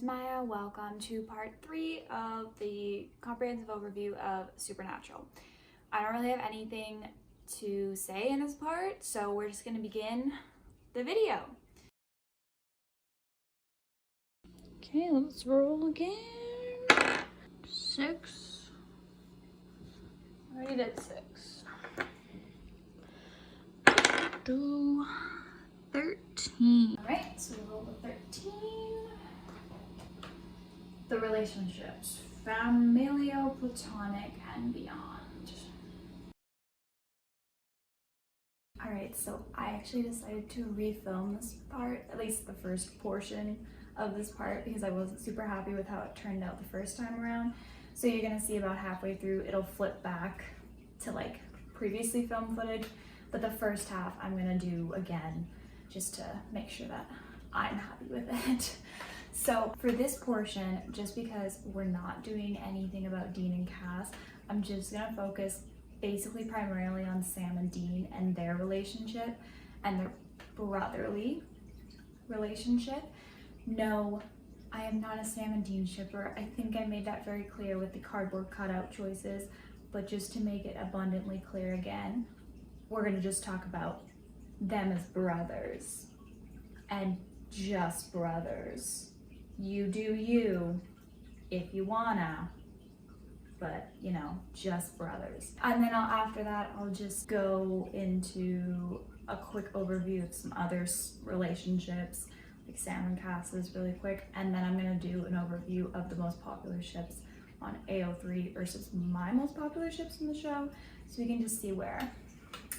name's Maya. Welcome to part 3 of the comprehensive overview of Supernatural. I don't really have anything to say in this part, so we're just going to begin the video. Okay, let's roll again. 6. Already did 6. Do 13. Alright, so we roll the 13. The relationships, familial, platonic, and beyond. Alright, so I actually decided to refilm this part, at least the first portion of this part, because I wasn't super happy with how it turned out the first time around. So you're gonna see about halfway through, it'll flip back to like previously filmed footage, but the first half I'm gonna do again, just to make sure that I'm happy with it. So for this portion, just because we're not doing anything about Dean and Cass, I'm just gonna focus basically primarily on Sam and Dean and their relationship and their brotherly relationship. No, I am not a Sam and Dean shipper. I think I made that very clear with the cardboard cutout choices, but just to make it abundantly clear again, we're gonna just talk about them as brothers and just brothers. You do you if you wanna, but you know, just brothers. And then after that, I'll just go into a quick overview of some other relationships, like Sam and Cass's really quick, and then I'm gonna do an overview of the most popular ships on AO3 versus my most popular ships in the show, so we can just see where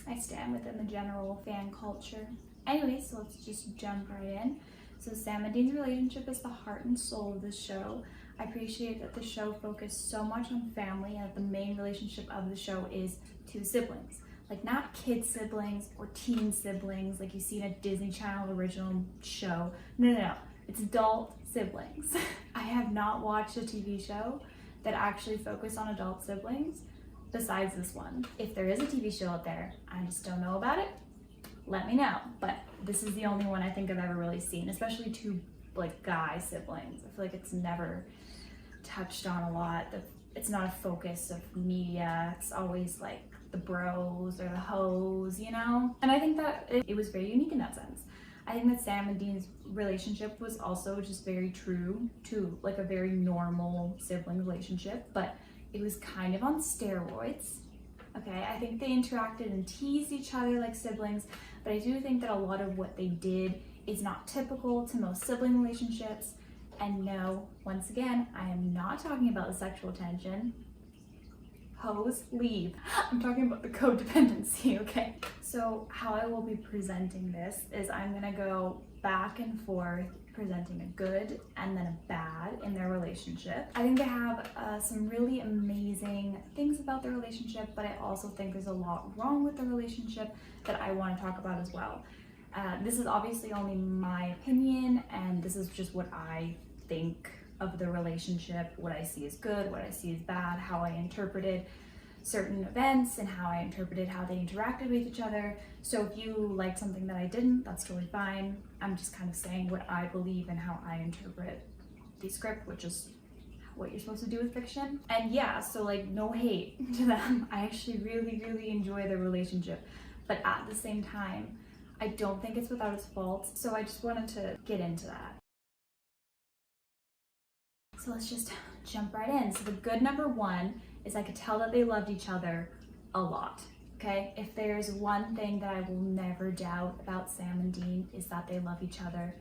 I stand within the general fan culture. Anyway, so let's just jump right in. So Sam and Dean's relationship is the heart and soul of this show. I appreciate that the show focused so much on family and that the main relationship of the show is two siblings. Like not kid siblings or teen siblings like you see in a Disney Channel original show. No. It's adult siblings. I have not watched a TV show that actually focused on adult siblings besides this one. If there is a TV show out there, I just don't know about it, let me know. But this is the only one I think I've ever really seen, especially two like guy siblings. I feel like it's never touched on a lot. It's not a focus of media. It's always like the bros or the hoes, you know? And I think that it was very unique in that sense. I think that Sam and Dean's relationship was also just very true to like a very normal sibling relationship, but it was kind of on steroids. Okay, I think they interacted and teased each other like siblings, but I do think that a lot of what they did is not typical to most sibling relationships. And no, once again, I am not talking about the sexual tension. Hoes, leave. I'm talking about the codependency, okay? So how I will be presenting this is I'm gonna go back and forth presenting a good and then a bad in their relationship. I think they have some really amazing things about their relationship, but I also think there's a lot wrong with the relationship that I want to talk about as well. This is obviously only my opinion, and this is just what I think of the relationship, what I see as good, what I see as bad, how I interpreted certain events and how I interpreted how they interacted with each other. So if you like something that I didn't, that's totally fine. I'm just kind of saying what I believe and how I interpret the script, which is what you're supposed to do with fiction. And yeah, so like no hate to them. I actually really enjoy their relationship, but at the same time, I don't think it's without its faults. So I just wanted to get into that. So let's just jump right in. So the good number one is I could tell that they loved each other a lot, okay? If there's one thing that I will never doubt about Sam and Dean is that they love each other.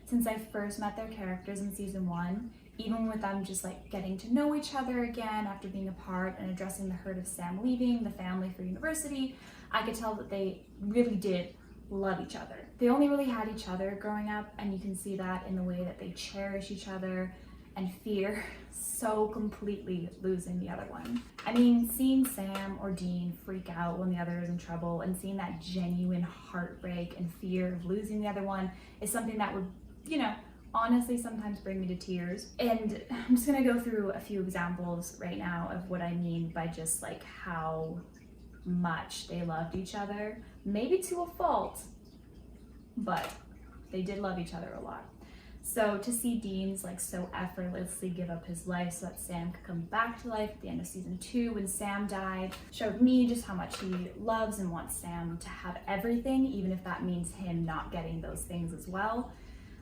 Since I first met their characters in season 1, even with them just like getting to know each other again after being apart and addressing the hurt of Sam leaving the family for university, I could tell that they really did love each other. They only really had each other growing up, and you can see that in the way that they cherish each other and fear so completely losing the other one. I mean, seeing Sam or Dean freak out when the other is in trouble and seeing that genuine heartbreak and fear of losing the other one is something that would, you know, honestly sometimes bring me to tears. And I'm just gonna go through a few examples right now of what I mean by just like how much they loved each other. Maybe to a fault, but they did love each other a lot. So to see Dean's like so effortlessly give up his life so that Sam could come back to life at the end of season 2 when Sam died showed me just how much he loves and wants Sam to have everything, even if that means him not getting those things as well.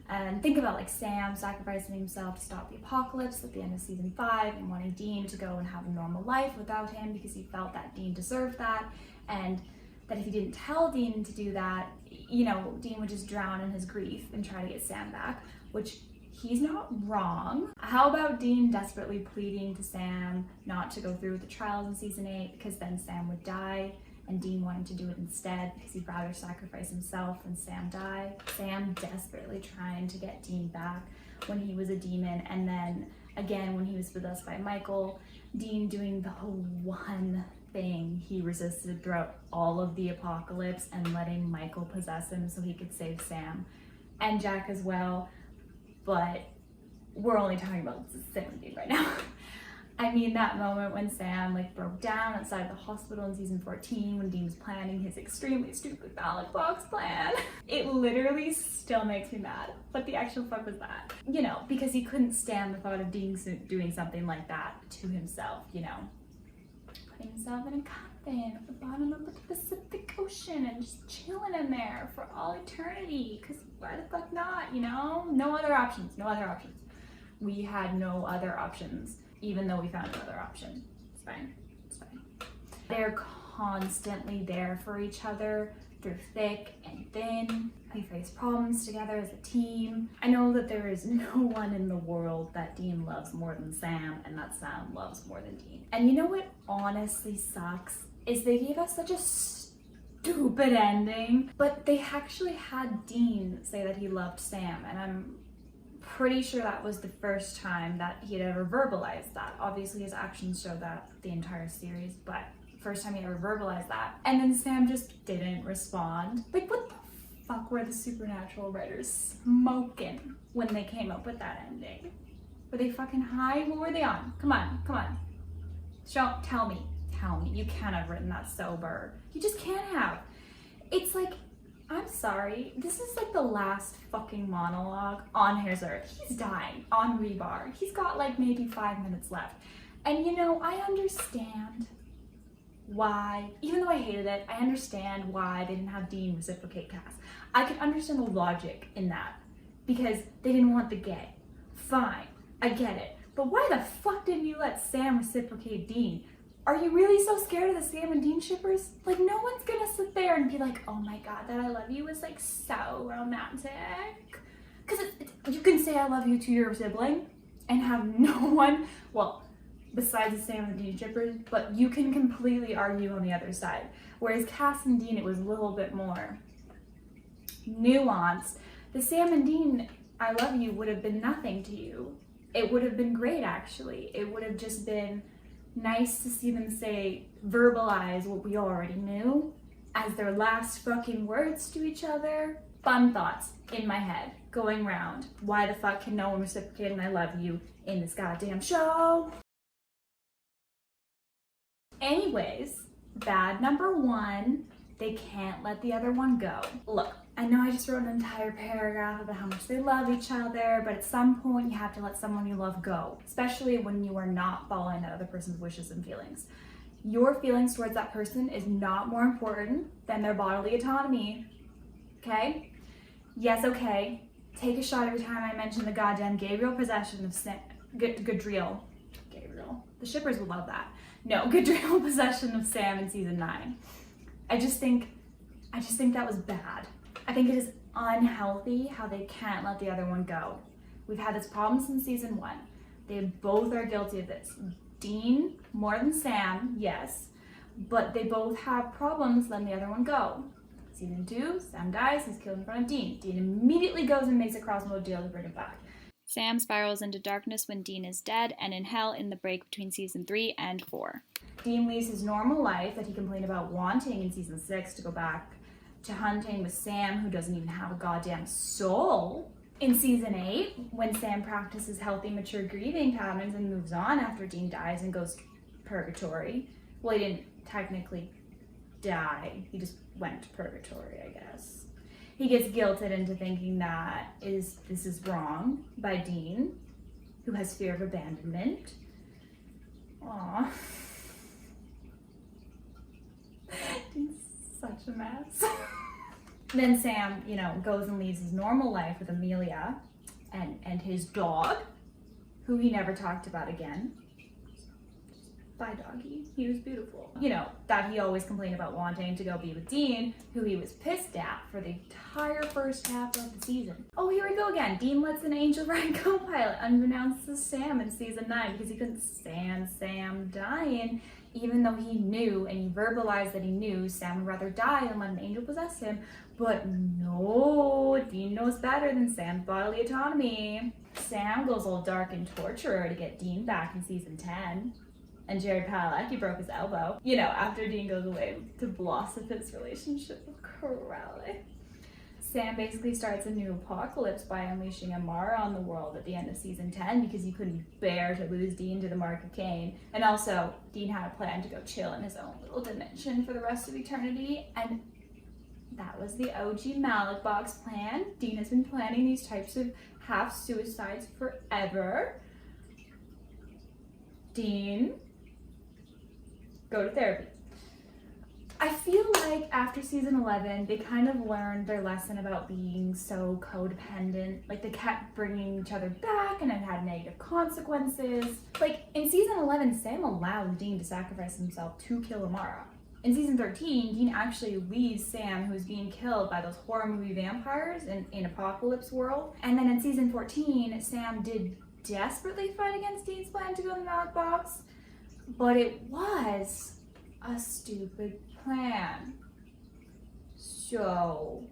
And think about like Sam sacrificing himself to stop the apocalypse at the end of season 5 and wanting Dean to go and have a normal life without him because he felt that Dean deserved that, and that if he didn't tell Dean to do that, you know, Dean would just drown in his grief and try to get Sam back, which he's not wrong. How about Dean desperately pleading to Sam not to go through with the trials in season 8 because then Sam would die, and Dean wanted to do it instead because he'd rather sacrifice himself than Sam die. Sam desperately trying to get Dean back when he was a demon, and then again when he was possessed by Michael, Dean doing the whole one thing he resisted throughout all of the apocalypse and letting Michael possess him so he could save Sam and Jack as well. But we're only talking about Sam and Dean right now. I mean, that moment when Sam like broke down outside the hospital in season 14 when Dean was planning his extremely stupid ballot box plan. It literally still makes me mad. What the actual fuck was that? You know, because he couldn't stand the thought of Dean doing something like that to himself, you know. Putting himself in a coffin at the bottom of the Pacific Ocean and just chilling in there for all eternity. Because why the fuck not, you know? No other options, no other options. We had no other options. Even though we found another option. It's fine, it's fine. They're constantly there for each other through thick and thin. They face problems together as a team. I know that there is no one in the world that Dean loves more than Sam, and that Sam loves more than Dean. And you know what honestly sucks? Is they gave us such a stupid ending, but they actually had Dean say that he loved Sam, and I'm pretty sure that was the first time that he had ever verbalized that. Obviously his actions show that the entire series, but first time he ever verbalized that. And then Sam just didn't respond. Like, what the fuck were the Supernatural writers smoking when they came up with that ending? Were they fucking high? What were they on? Come on, come on. Tell me. You can't have written that sober. You just can't have. It's like, I'm sorry, this is like the last fucking monologue on his earth. He's dying on rebar. He's got like maybe 5 minutes left. And you know, I understand why, even though I hated it, I understand why they didn't have Dean reciprocate Cass. I can understand the logic in that because they didn't want the gay. Fine, I get it. But why the fuck didn't you let Sam reciprocate Dean? Are you really so scared of the Sam and Dean shippers? Like, no one's gonna sit there and be like, oh my god, that I love you is like so romantic. Because you can say I love you to your sibling and have no one, well, besides the Sam and Dean shippers, but you can completely argue on the other side. Whereas Cass and Dean, it was a little bit more nuanced. The Sam and Dean I love you would have been nothing to you. It would have been great, actually. It would have just been nice to see them say, verbalize what we already knew as their last fucking words to each other. Fun thoughts in my head going round. Why the fuck can no one reciprocate an I love you in this goddamn show? Anyways, bad number 1, they can't let the other one go. Look, I know I just wrote an entire paragraph about how much they love each other, but at some point you have to let someone you love go, especially when you are not following that other person's wishes and feelings. Your feelings towards that person is not more important than their bodily autonomy, okay? Yes, okay. Take a shot every time I mention the goddamn Gabriel possession of Gadriel. Gabriel. The shippers would love that. No, Gadriel possession of Sam in season 9. I just think that was bad. I think it is unhealthy how they can't let the other one go. We've had this problem since season 1. They both are guilty of this. Dean, more than Sam, yes, but they both have problems letting the other one go. Season 2, Sam dies, he's killed in front of Dean. Dean immediately goes and makes a crossroad deal to bring him back. Sam spirals into darkness when Dean is dead, and in hell in the break between season 3 and 4. Dean leaves his normal life that he complained about wanting in season 6 to go back to hunting with Sam, who doesn't even have a goddamn soul. In season 8, when Sam practices healthy, mature grieving patterns and moves on after Dean dies and goes to purgatory. Well, he didn't technically die. He just went to purgatory, I guess. He gets guilted into thinking that this is wrong by Dean, who has fear of abandonment. Aww. Dean's such a mess. Then Sam, goes and leaves his normal life with Amelia and his dog, who he never talked about again. Bye, doggy. He was beautiful. That he always complained about wanting to go be with Dean, who he was pissed at for the entire first half of the season. Oh, here we go again. Dean lets an Angel Ride co-pilot unbeknownst to Sam in season 9 because he couldn't stand Sam dying, even though he knew and he verbalized that he knew Sam would rather die than let an angel possess him. But no, Dean knows better than Sam's bodily autonomy. Sam goes all dark and torturer to get Dean back in season 10. And Jared Padalecki broke his elbow, after Dean goes away to blossom his relationship with Crowley. Sam basically starts a new apocalypse by unleashing Amara on the world at the end of season 10 because he couldn't bear to lose Dean to the Mark of Cain. And also, Dean had a plan to go chill in his own little dimension for the rest of eternity, and that was the OG Malik Box plan. Dean has been planning these types of half-suicides forever. Dean, go to therapy. I feel like after season 11, they kind of learned their lesson about being so codependent. Like, they kept bringing each other back and it had negative consequences. Like, in season 11, Sam allowed Dean to sacrifice himself to kill Amara. In season 13, Dean actually leaves Sam, who is being killed by those horror movie vampires in Apocalypse World. And then in season 14, Sam did desperately fight against Dean's plan to go in the Malik Box, but it was a stupid plan. So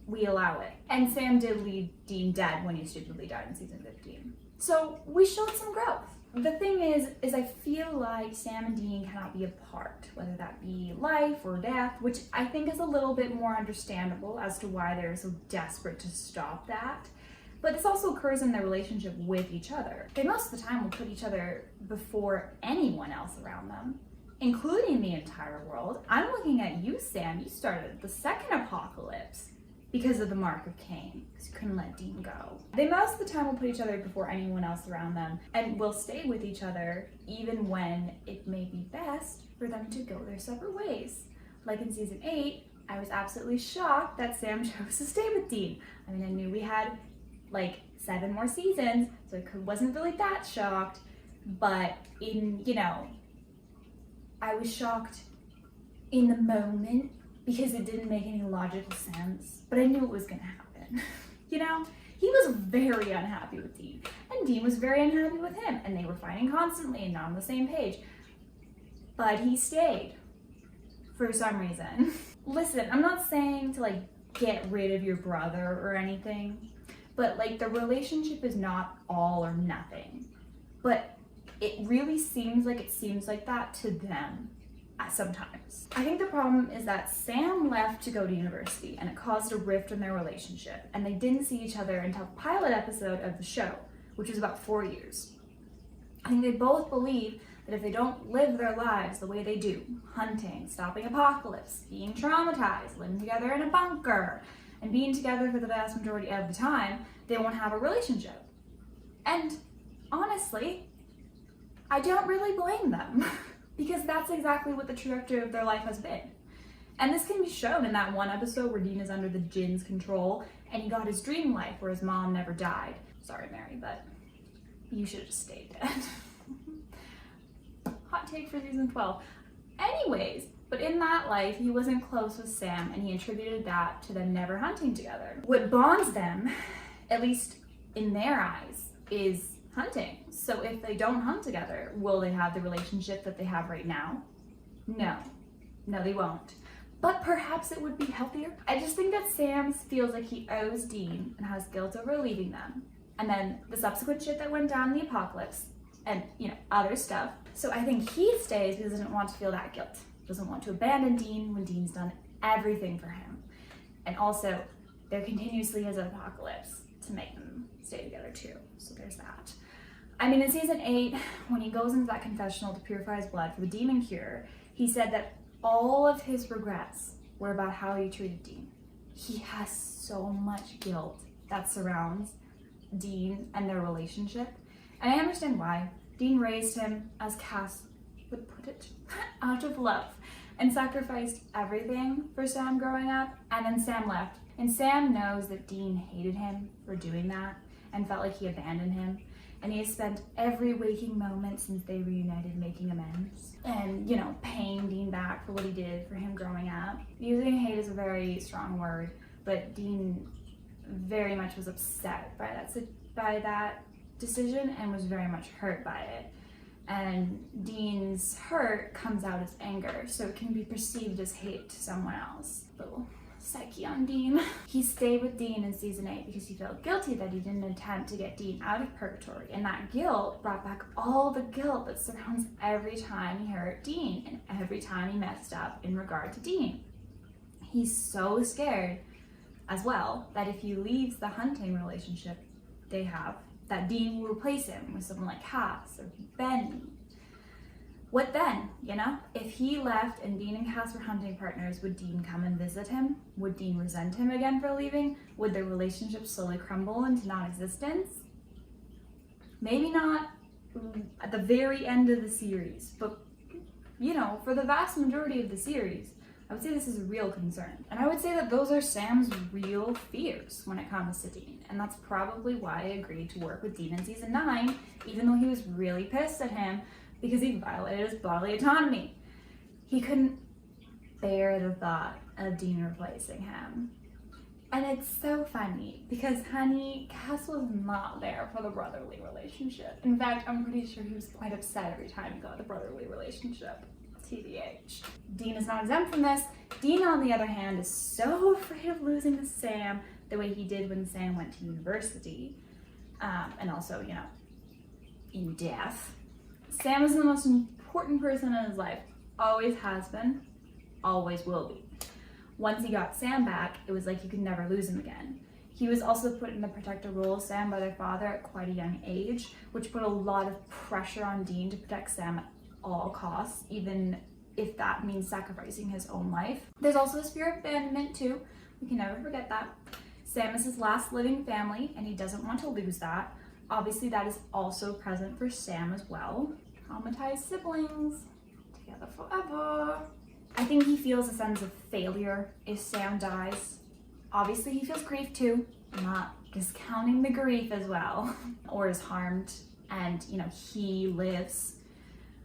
we allow it. And Sam did leave Dean dead when he stupidly died in season 15. So we showed some growth. The thing is I feel like Sam and Dean cannot be apart, whether that be life or death, which I think is a little bit more understandable as to why they're so desperate to stop that. But this also occurs in their relationship with each other. They most of the time will put each other before anyone else around them, including the entire world. I'm looking at you, Sam. You started the second apocalypse because of the Mark of Cain, because you couldn't let Dean go. They most of the time will put each other before anyone else around them and will stay with each other even when it may be best for them to go their separate ways. Like in season 8, I was absolutely shocked that Sam chose to stay with Dean. I mean, I knew we had like 7 more seasons, so I wasn't really that shocked, but I was shocked in the moment because it didn't make any logical sense, but I knew it was gonna happen. He was very unhappy with Dean, and Dean was very unhappy with him, and they were fighting constantly and not on the same page, but he stayed for some reason. Listen, I'm not saying to get rid of your brother or anything, but the relationship is not all or nothing. But it really seems like that to them sometimes. I think the problem is that Sam left to go to university and it caused a rift in their relationship, and they didn't see each other until the pilot episode of the show, which was about 4 years. I think they both believe that if they don't live their lives the way they do, hunting, stopping apocalypse, being traumatized, living together in a bunker, and being together for the vast majority of the time, they won't have a relationship. And honestly, I don't really blame them because that's exactly what the trajectory of their life has been. And this can be shown in that one episode where Dean is under the Jinn's control and he got his dream life where his mom never died. Sorry, Mary, but you should have just stayed dead. Hot take for season 12. Anyways, but in that life, he wasn't close with Sam, and he attributed that to them never hunting together. What bonds them, at least in their eyes, is hunting. So if they don't hunt together, will they have the relationship that they have right now? No, they won't. But perhaps it would be healthier. I just think that Sam feels like he owes Dean and has guilt over leaving them. And then the subsequent shit that went down in the apocalypse and, other stuff. So I think he stays because he doesn't want to feel that guilt. Doesn't want to abandon Dean when Dean's done everything for him. And also, there continuously is an apocalypse to make them stay together too. So there's that. I mean, in season 8, when he goes into that confessional to purify his blood for the demon cure, he said that all of his regrets were about how he treated Dean. he has so much guilt that surrounds Dean and their relationship. And I understand why. Dean raised him, as Cass would put it, out of love, and sacrificed everything for Sam growing up, and then Sam left. And Sam knows that Dean hated him for doing that and felt like he abandoned him. And he has spent every waking moment since they reunited making amends and, you know, paying Dean back for what he did for him growing up. Using hate is a very strong word, but Dean very much was upset by that decision and was very much hurt by it. And Dean's hurt comes out as anger, so it can be perceived as hate to someone else. Little psyche on Dean. He stayed with Dean in season 8 because he felt guilty that he didn't attempt to get Dean out of purgatory, and that guilt brought back all the guilt that surrounds every time he hurt Dean and every time he messed up in regard to Dean. He's so scared as well that if he leaves the hunting relationship they have, that Dean will replace him with someone like Cass or Ben. What then, you know? If he left and Dean and Cass were hunting partners, would Dean come and visit him? Would Dean resent him again for leaving? Would their relationship slowly crumble into non-existence? Maybe not at the very end of the series, but, you know, for the vast majority of the series, I would say this is a real concern. And I would say that those are Sam's real fears when it comes to Dean. And that's probably why I agreed to work with Dean in season 9, even though he was really pissed at him because he violated his bodily autonomy. He couldn't bear the thought of Dean replacing him. And it's so funny because, honey, Cass was not there for the brotherly relationship. In fact, I'm pretty sure he was quite upset every time he got the brotherly relationship. TBH. Dean is not exempt from this. Dean, on the other hand, is so afraid of losing to Sam the way he did when Sam went to university. And also, you know, in death. Sam is the most important person in his life. Always has been, always will be. Once he got Sam back, it was like he could never lose him again. He was also put in the protector role of Sam by their father at quite a young age, which put a lot of pressure on Dean to protect Sam at all costs, even if that means sacrificing his own life. There's also this fear of abandonment too. We can never forget that. Sam is his last living family and he doesn't want to lose that. Obviously that is also present for Sam as well. Traumatized siblings, together forever. I think he feels a sense of failure if Sam dies. Obviously he feels grief too. I'm not discounting the grief as well. Or is harmed and, you know, he lives.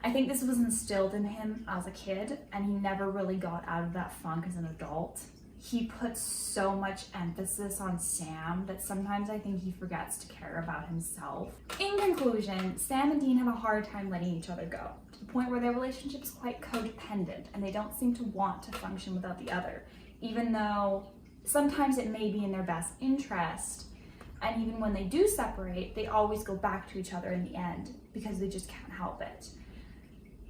I think this was instilled in him as a kid and he never really got out of that funk as an adult. He puts so much emphasis on Sam that sometimes I think he forgets to care about himself. In conclusion, Sam and Dean have a hard time letting each other go, to the point where their relationship is quite codependent and they don't seem to want to function without the other, even though sometimes it may be in their best interest. And even when they do separate, they always go back to each other in the end because they just can't help it.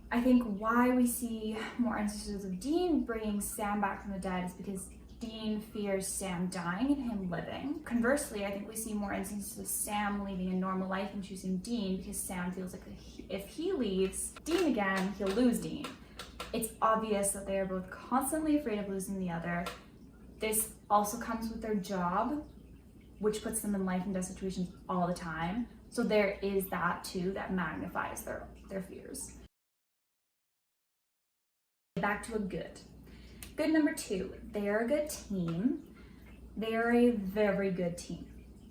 I think why we see more instances of Dean bringing Sam back from the dead is because Dean fears Sam dying and him living. Conversely, I think we see more instances of Sam leaving a normal life and choosing Dean because Sam feels like if he leaves Dean again, he'll lose Dean. It's obvious that they are both constantly afraid of losing the other. This also comes with their job, which puts them in life and death situations all the time. So there is that too that magnifies their fears. Back to a good. Good number 2, they are a good team. They are a very good team.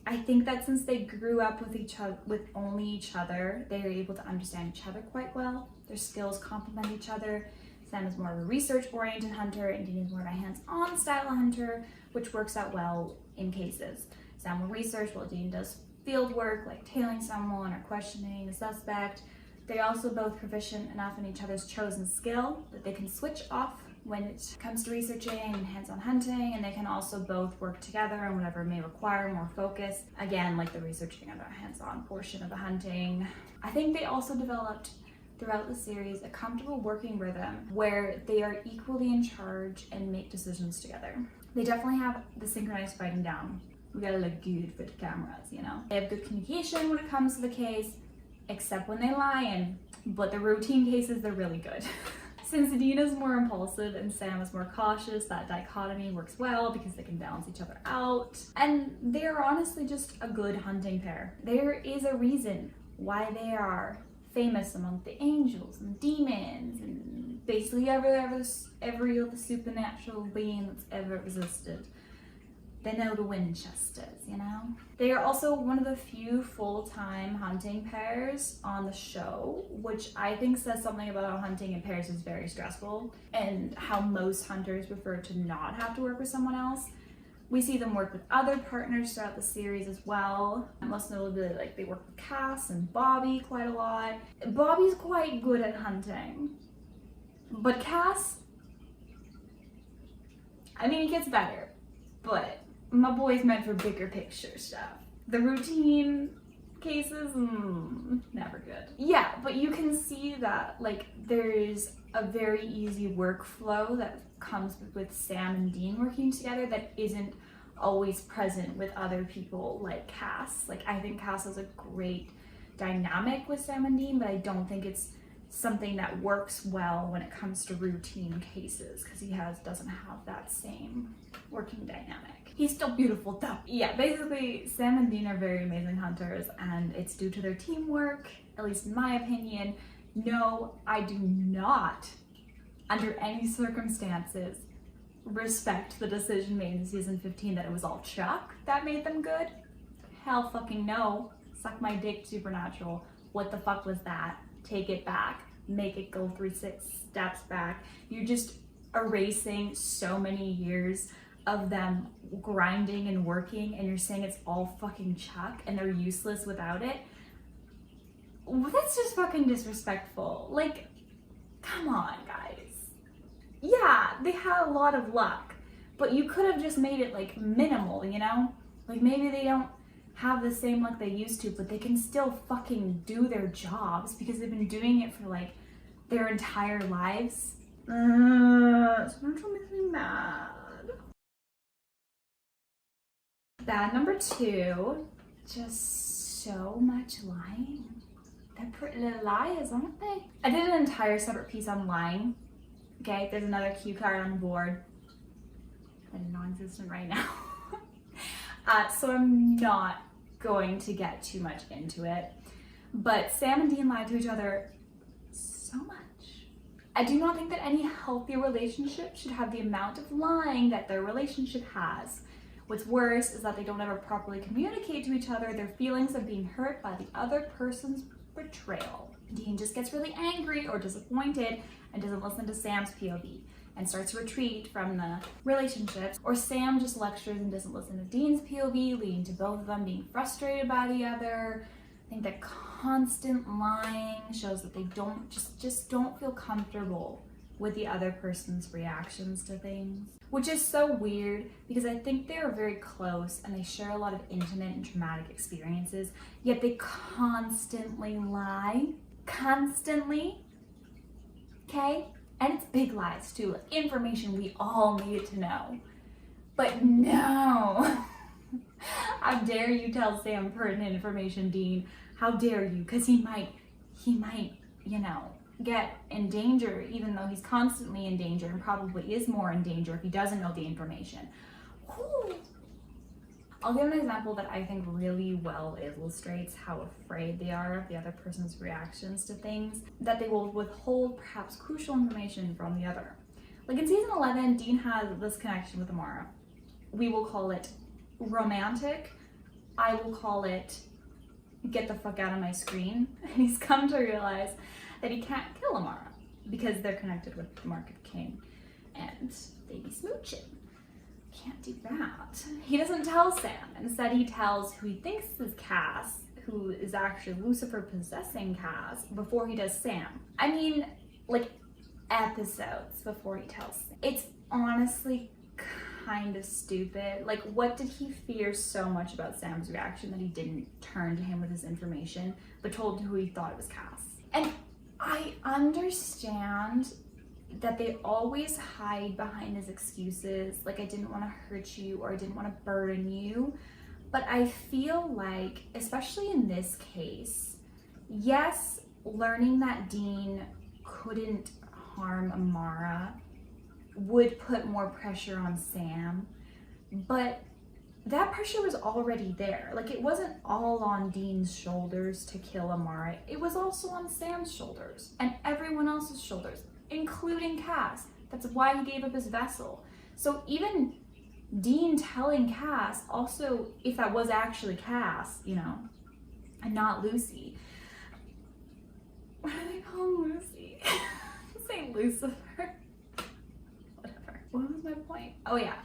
I think that since they grew up with only each other, they are able to understand each other quite well. Their skills complement each other. Sam is more of a research-oriented hunter and Dean is more of a hands-on style hunter, which works out well in cases. Sam will research while Dean does field work like tailing someone or questioning a suspect. They're also both proficient enough in each other's chosen skill that they can switch off when it comes to researching and hands-on hunting, and they can also both work together on whatever may require more focus. Again, like the researching and the hands-on portion of the hunting. I think they also developed throughout the series a comfortable working rhythm where they are equally in charge and make decisions together. They definitely have the synchronized fighting down. We gotta look good for the cameras, you know? They have good communication when it comes to the case, except when they lie in, but the routine cases, they're really good. Since Dean is more impulsive and Sam is more cautious, that dichotomy works well because they can balance each other out. And they are honestly just a good hunting pair. There is a reason why they are famous among the angels and demons and basically every other supernatural being that's ever existed. They know the Winchesters, you know? They are also one of the few full-time hunting pairs on the show, which I think says something about how hunting in pairs is very stressful and how most hunters prefer to not have to work with someone else. We see them work with other partners throughout the series as well. Most notably, like, they work with Cass and Bobby quite a lot. Bobby's quite good at hunting, but Cass, I mean, he gets better, but my boy's meant for bigger picture stuff. The routine cases, never good. Yeah, but you can see that, like, there's a very easy workflow that comes with Sam and Dean working together that isn't always present with other people like Cass. Like, I think Cass has a great dynamic with Sam and Dean, but I don't think it's something that works well when it comes to routine cases because he doesn't have that same working dynamic. He's still beautiful though. Yeah, basically Sam and Dean are very amazing hunters and it's due to their teamwork, at least in my opinion. No, I do not, under any circumstances, respect the decision made in season 15 that it was all Chuck that made them good. Hell fucking no. Suck my dick, Supernatural. What the fuck was that? Take it back. Make it go 3-6 steps back. You're just erasing so many years of them grinding and working and you're saying it's all fucking Chuck and they're useless without it. That's just fucking disrespectful. Like, come on, guys. Yeah, they had a lot of luck, but you could have just made it like minimal, you know? Like, maybe they don't have the same luck they used to, but they can still fucking do their jobs because they've been doing it for like their entire lives. Supernatural makes me mad. Bad number 2, just so much lying. They're pretty little liars, aren't they? I did an entire separate piece on lying. Okay, there's another cue card on the board that is non-existent right now. So I'm not going to get too much into it. But Sam and Dean lied to each other so much. I do not think that any healthy relationship should have the amount of lying that their relationship has. What's worse is that they don't ever properly communicate to each other their feelings of being hurt by the other person's betrayal. Dean just gets really angry or disappointed and doesn't listen to Sam's POV and starts to retreat from the relationship, or Sam just lectures and doesn't listen to Dean's POV, leading to both of them being frustrated by the other. I think that constant lying shows that they just don't feel comfortable with the other person's reactions to things, which is so weird because I think they are very close and they share a lot of intimate and traumatic experiences, yet they constantly lie. Constantly. Okay? And it's big lies too, like information we all needed to know. But no. How dare you tell Sam pertinent information, Dean? How dare you? Because he might, you know, get in danger, even though he's constantly in danger and probably is more in danger if he doesn't know the information. Whew. I'll give an example that I think really well illustrates how afraid they are of the other person's reactions to things, that they will withhold perhaps crucial information from the other. Like in season 11, Dean has this connection with Amara. We will call it romantic. I will call it get the fuck out of my screen. And he's come to realize that he can't kill Amara because they're connected with the Mark of Cain and they be smooching. Can't do that. He doesn't tell Sam. Instead, he tells who he thinks is Cass, who is actually Lucifer possessing Cass, before he does Sam. I mean, like episodes before he tells Sam. It's honestly kind of stupid. Like, what did he fear so much about Sam's reaction that he didn't turn to him with his information, but told who he thought it was Cass? And I understand that they always hide behind his excuses, like I didn't want to hurt you or I didn't want to burden you. But I feel like, especially in this case, yes, learning that Dean couldn't harm Amara would put more pressure on Sam, but that pressure was already there. Like, it wasn't all on Dean's shoulders to kill Amara. It was also on Sam's shoulders and everyone else's shoulders, including Cass. That's why he gave up his vessel. So even Dean telling Cass, also, if that was actually Cass, you know, and not Lucy. What do they call Lucy? Say Lucifer. Whatever. What was my point? Oh yeah.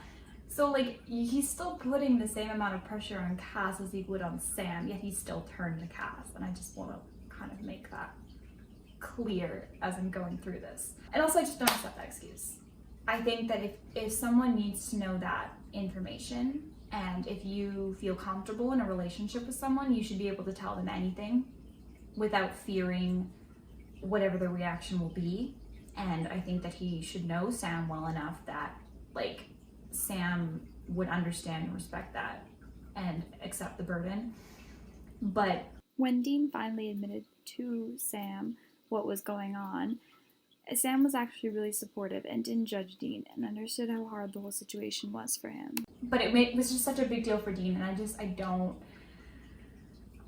So like, he's still putting the same amount of pressure on Cass as he would on Sam, yet he still turned to Cass. And I just want to kind of make that clear as I'm going through this. And also, I just don't accept that excuse. I think that if someone needs to know that information, and if you feel comfortable in a relationship with someone, you should be able to tell them anything without fearing whatever the reaction will be. And I think that he should know Sam well enough that, like, Sam would understand and respect that and accept the burden. But when Dean finally admitted to Sam what was going on, Sam was actually really supportive and didn't judge Dean and understood how hard the whole situation was for him. But it was just such a big deal for Dean, and I don't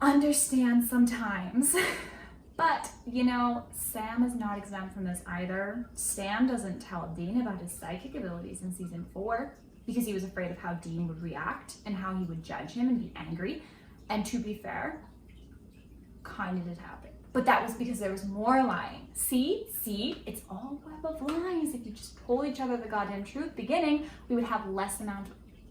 understand sometimes. But, you know, Sam is not exempt from this either. Sam doesn't tell Dean about his psychic abilities in season 4 because he was afraid of how Dean would react and how he would judge him and be angry. And to be fair, kind of did happen. But that was because there was more lying. See, it's all a web of lies. If you just told each other the goddamn truth, beginning, we would have less amount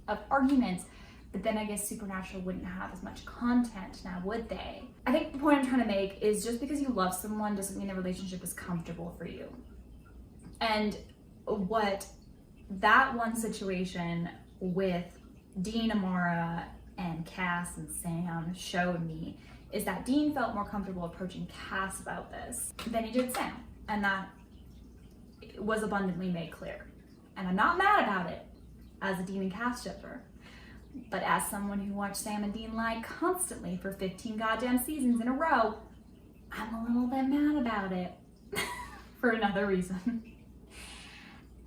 of arguments. But then I guess Supernatural wouldn't have as much content now, would they? I think the point I'm trying to make is just because you love someone doesn't mean the relationship is comfortable for you. And what that one situation with Dean, Amara, and Cass and Sam showed me is that Dean felt more comfortable approaching Cass about this than he did Sam. And that was abundantly made clear. And I'm not mad about it as a Dean and Cass shipper. But as someone who watched Sam and Dean lie constantly for 15 goddamn seasons in a row, I'm a little bit mad about it. For another reason.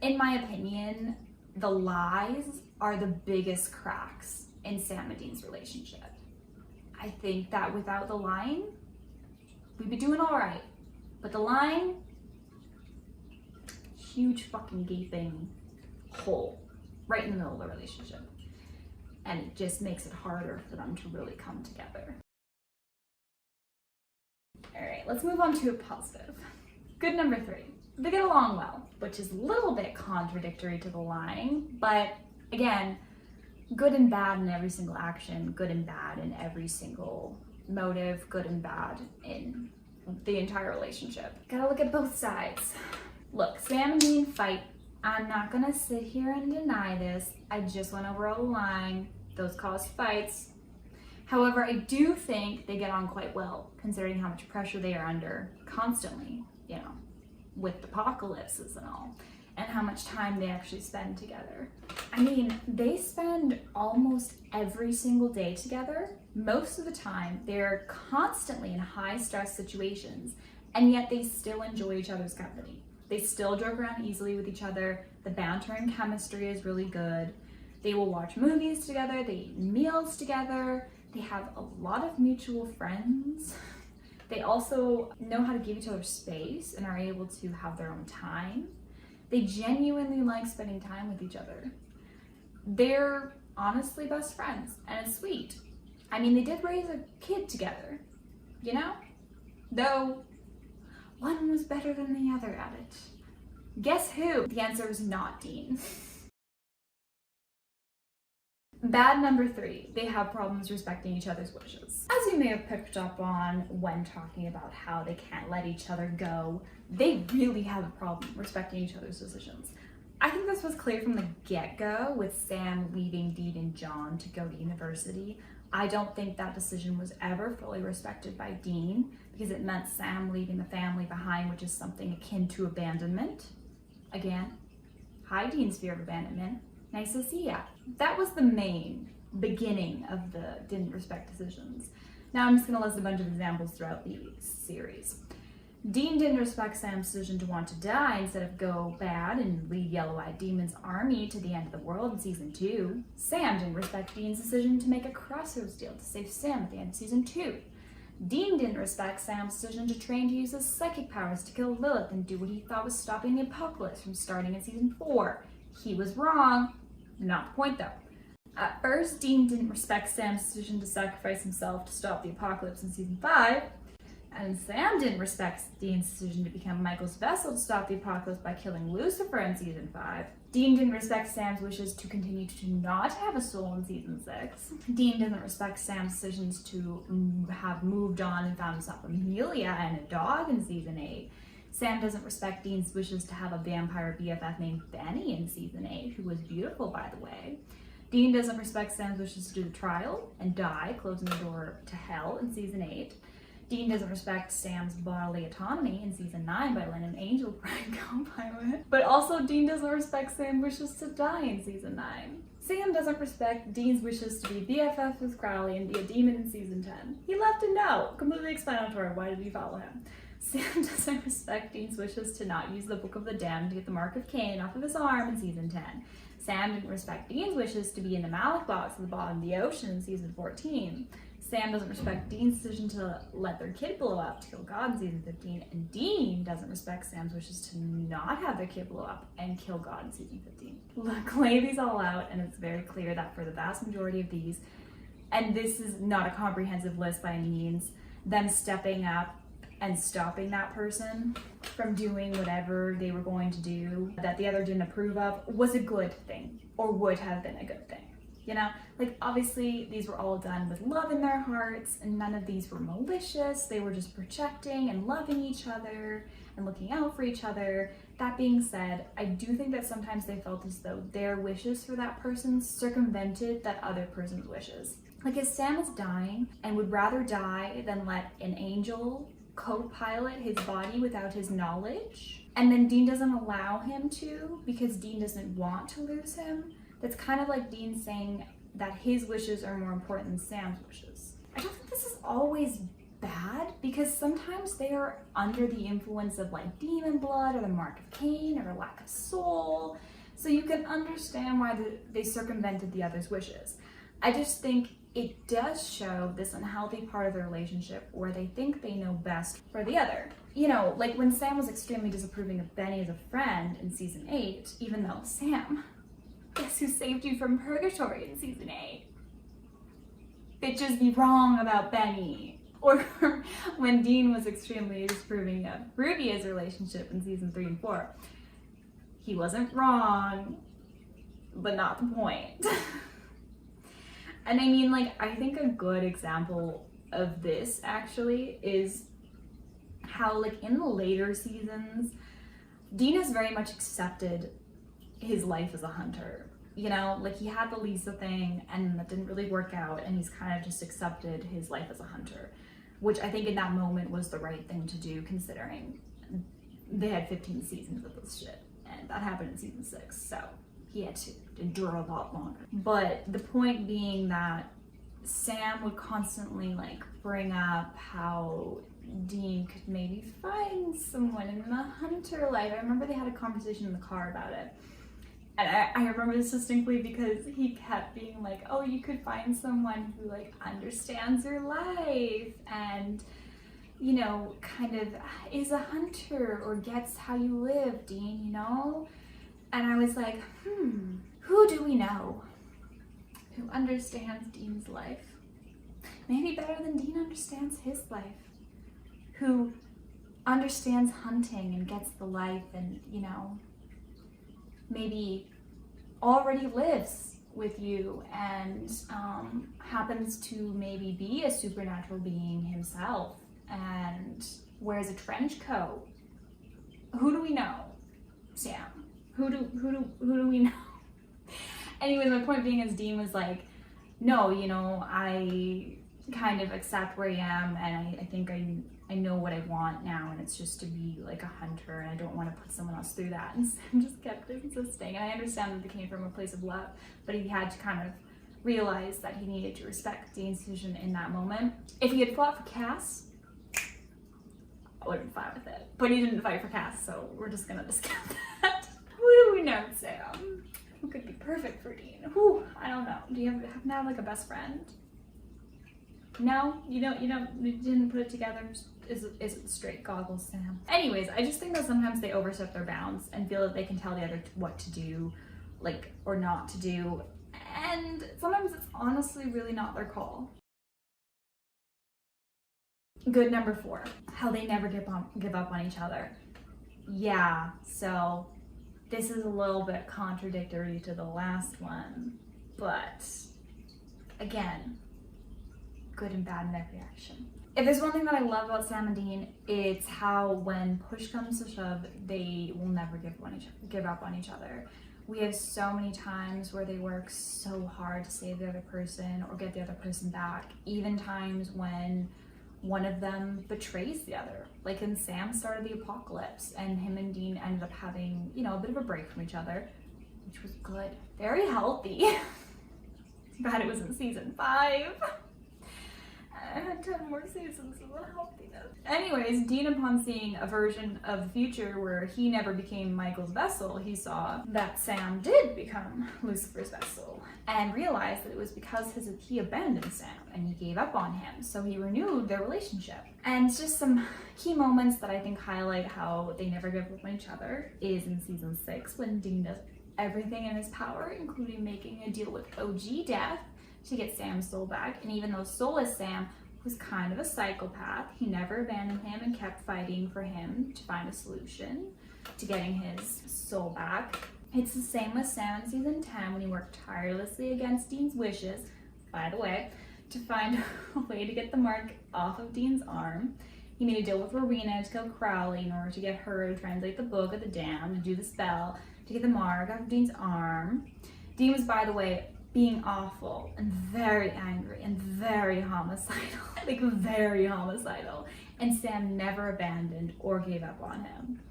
In my opinion, the lies are the biggest cracks in Sam and Dean's relationship. I think that without the lying, we'd be doing all right. But the lying, huge fucking gaping hole right in the middle of the relationship. And it just makes it harder for them to really come together. All right, let's move on to a positive. Good number 3. They get along well, which is a little bit contradictory to the lying, but again, good and bad in every single action, good and bad in every single motive, good and bad in the entire relationship. Gotta look at both sides. Look, Sam and Dean fight. I'm not gonna sit here and deny this. I just went over all the lying. Those cause fights. However, I do think they get on quite well, considering how much pressure they are under constantly, you know, with apocalypses and all, and how much time they actually spend together. I mean, they spend almost every single day together. Most of the time, they're constantly in high stress situations, and yet they still enjoy each other's company. They still joke around easily with each other. The banter and chemistry is really good. They will watch movies together, they eat meals together, they have a lot of mutual friends. They also know how to give each other space and are able to have their own time. They genuinely like spending time with each other. They're honestly best friends, and it's sweet. I mean, they did raise a kid together, you know? Though one was better than the other at it. Guess who? The answer is not Dean. Bad number 3, they have problems respecting each other's wishes. As you may have picked up on when talking about how they can't let each other go, they really have a problem respecting each other's decisions. I think this was clear from the get-go with Sam leaving Dean and John to go to university. I don't think that decision was ever fully respected by Dean because it meant Sam leaving the family behind, which is something akin to abandonment. Again, hi Dean's fear of abandonment. Nice to see ya. That was the main beginning of the didn't respect decisions. Now I'm just gonna list a bunch of examples throughout the series. Dean didn't respect Sam's decision to want to die instead of go bad and lead Yellow-Eyed Demon's army to the end of the world in season 2. Sam didn't respect Dean's decision to make a Crossroads deal to save Sam at the end of season 2. Dean didn't respect Sam's decision to train to use his psychic powers to kill Lilith and do what he thought was stopping the apocalypse from starting in season 4. He was wrong. Not the point though. At first, Dean didn't respect Sam's decision to sacrifice himself to stop the apocalypse in season 5. And Sam didn't respect Dean's decision to become Michael's vessel to stop the apocalypse by killing Lucifer in season 5. Dean didn't respect Sam's wishes to continue to not have a soul in season 6. Dean didn't respect Sam's decisions to have moved on and found himself Amelia and a dog in season 8. Sam doesn't respect Dean's wishes to have a vampire BFF named Benny in season 8, who was beautiful by the way. Dean doesn't respect Sam's wishes to do the trial and die, closing the door to hell in season 8. Dean doesn't respect Sam's bodily autonomy in season 9 by letting an angel prank co-pilot. But also Dean doesn't respect Sam's wishes to die in season 9. Sam doesn't respect Dean's wishes to be BFF with Crowley and be a demon in season 10. He left a note, completely explanatory. Why did he follow him? Sam doesn't respect Dean's wishes to not use the Book of the Damned to get the Mark of Cain off of his arm in season 10. Sam didn't respect Dean's wishes to be in the Malik box at the bottom of the ocean in season 14. Sam doesn't respect Dean's decision to let their kid blow up to kill God in season 15, and Dean doesn't respect Sam's wishes to not have their kid blow up and kill God in season 15. Look, lay these all out, and it's very clear that for the vast majority of these, and this is not a comprehensive list by any means, them stepping up and stopping that person from doing whatever they were going to do that the other didn't approve of was a good thing, or would have been a good thing. You know, like obviously these were all done with love in their hearts and none of these were malicious. They were just protecting and loving each other and looking out for each other. That being said, I do think that sometimes they felt as though their wishes for that person circumvented that other person's wishes. Like if Sam is dying and would rather die than let an angel co-pilot his body without his knowledge, and then Dean doesn't allow him to because Dean doesn't want to lose him, that's kind of like Dean saying that his wishes are more important than Sam's wishes. I don't think this is always bad because sometimes they are under the influence of like demon blood or the Mark of Cain or a lack of soul. So you can understand why they circumvented the other's wishes. I just think it does show this unhealthy part of the relationship where they think they know best for the other. You know, like when Sam was extremely disapproving of Benny as a friend in season 8, even though Sam, guess who saved you from purgatory in season 8? Bitches be wrong about Benny. Or when Dean was extremely disapproving of Ruby's relationship in season 3 and 4. He wasn't wrong, but not the point. And I mean, like, I think a good example of this actually is how, like, in the later seasons, Dean has very much accepted his life as a hunter. You know, like he had the Lisa thing and that didn't really work out, and he's kind of just accepted his life as a hunter, which I think in that moment was the right thing to do considering they had 15 seasons of this shit, and that happened in season 6, so he had to endure a lot longer. But the point being that Sam would constantly like bring up how Dean could maybe find someone in the hunter life. I remember they had a conversation in the car about it. And I remember this distinctly because he kept being like, oh, you could find someone who like understands your life and, you know, kind of is a hunter or gets how you live, Dean, you know? And I was like, who do we know who understands Dean's life? Maybe better than Dean understands his life. Who understands hunting and gets the life and, you know, maybe already lives with you and happens to maybe be a supernatural being himself and wears a trench coat. Who do we know? Sam. Who do we know? Anyways, my point being is Dean was like, no, you know, I kind of accept where I am and I think I know what I want now, and it's just to be like a hunter, and I don't want to put someone else through that. And Sam just kept insisting, and I understand that it came from a place of love, but he had to kind of realize that he needed to respect Dean's decision in that moment. If he had fought for Cass, would have been fine with it. But he didn't fight for Cass, so we're just gonna discount that. Who do we know, Sam? Who could be perfect for Dean? Whew, I don't know. Do you happen to have like a best friend? No? You didn't put it together? Is it straight goggles, Sam? Anyways, I just think that sometimes they overstep their bounds and feel that they can tell the other what to do, like, or not to do. And sometimes it's honestly really not their call. Good number 4, how they never give up on each other. Yeah, so this is a little bit contradictory to the last one, but again, good and bad in every action. If there's one thing that I love about Sam and Dean, it's how when push comes to shove, they will never give up on each other. We have so many times where they work so hard to save the other person or get the other person back, even times when one of them betrays the other. Like in Sam started the apocalypse and him and Dean ended up having, you know, a bit of a break from each other, which was good. Very healthy. Too bad it was in season 5. I had 10 more seasons of unhealthiness. Anyways, Dean, upon seeing a version of the future where he never became Michael's vessel, he saw that Sam did become Lucifer's vessel and realized that it was because he abandoned Sam and he gave up on him, so he renewed their relationship. And just some key moments that I think highlight how they never give up on each other is in season 6 when Dean does everything in his power, including making a deal with OG Death to get Sam's soul back. And even though soulless Sam was kind of a psychopath, he never abandoned him and kept fighting for him to find a solution to getting his soul back. It's the same with Sam in season 10 when he worked tirelessly against Dean's wishes, by the way, to find a way to get the mark off of Dean's arm. He made a deal with Rowena to kill Crowley in order to get her to translate the book of the damned, to do the spell, to get the mark off of Dean's arm. Dean was, by the way, being awful and very angry and very homicidal, like very homicidal, and Sam never abandoned or gave up on him.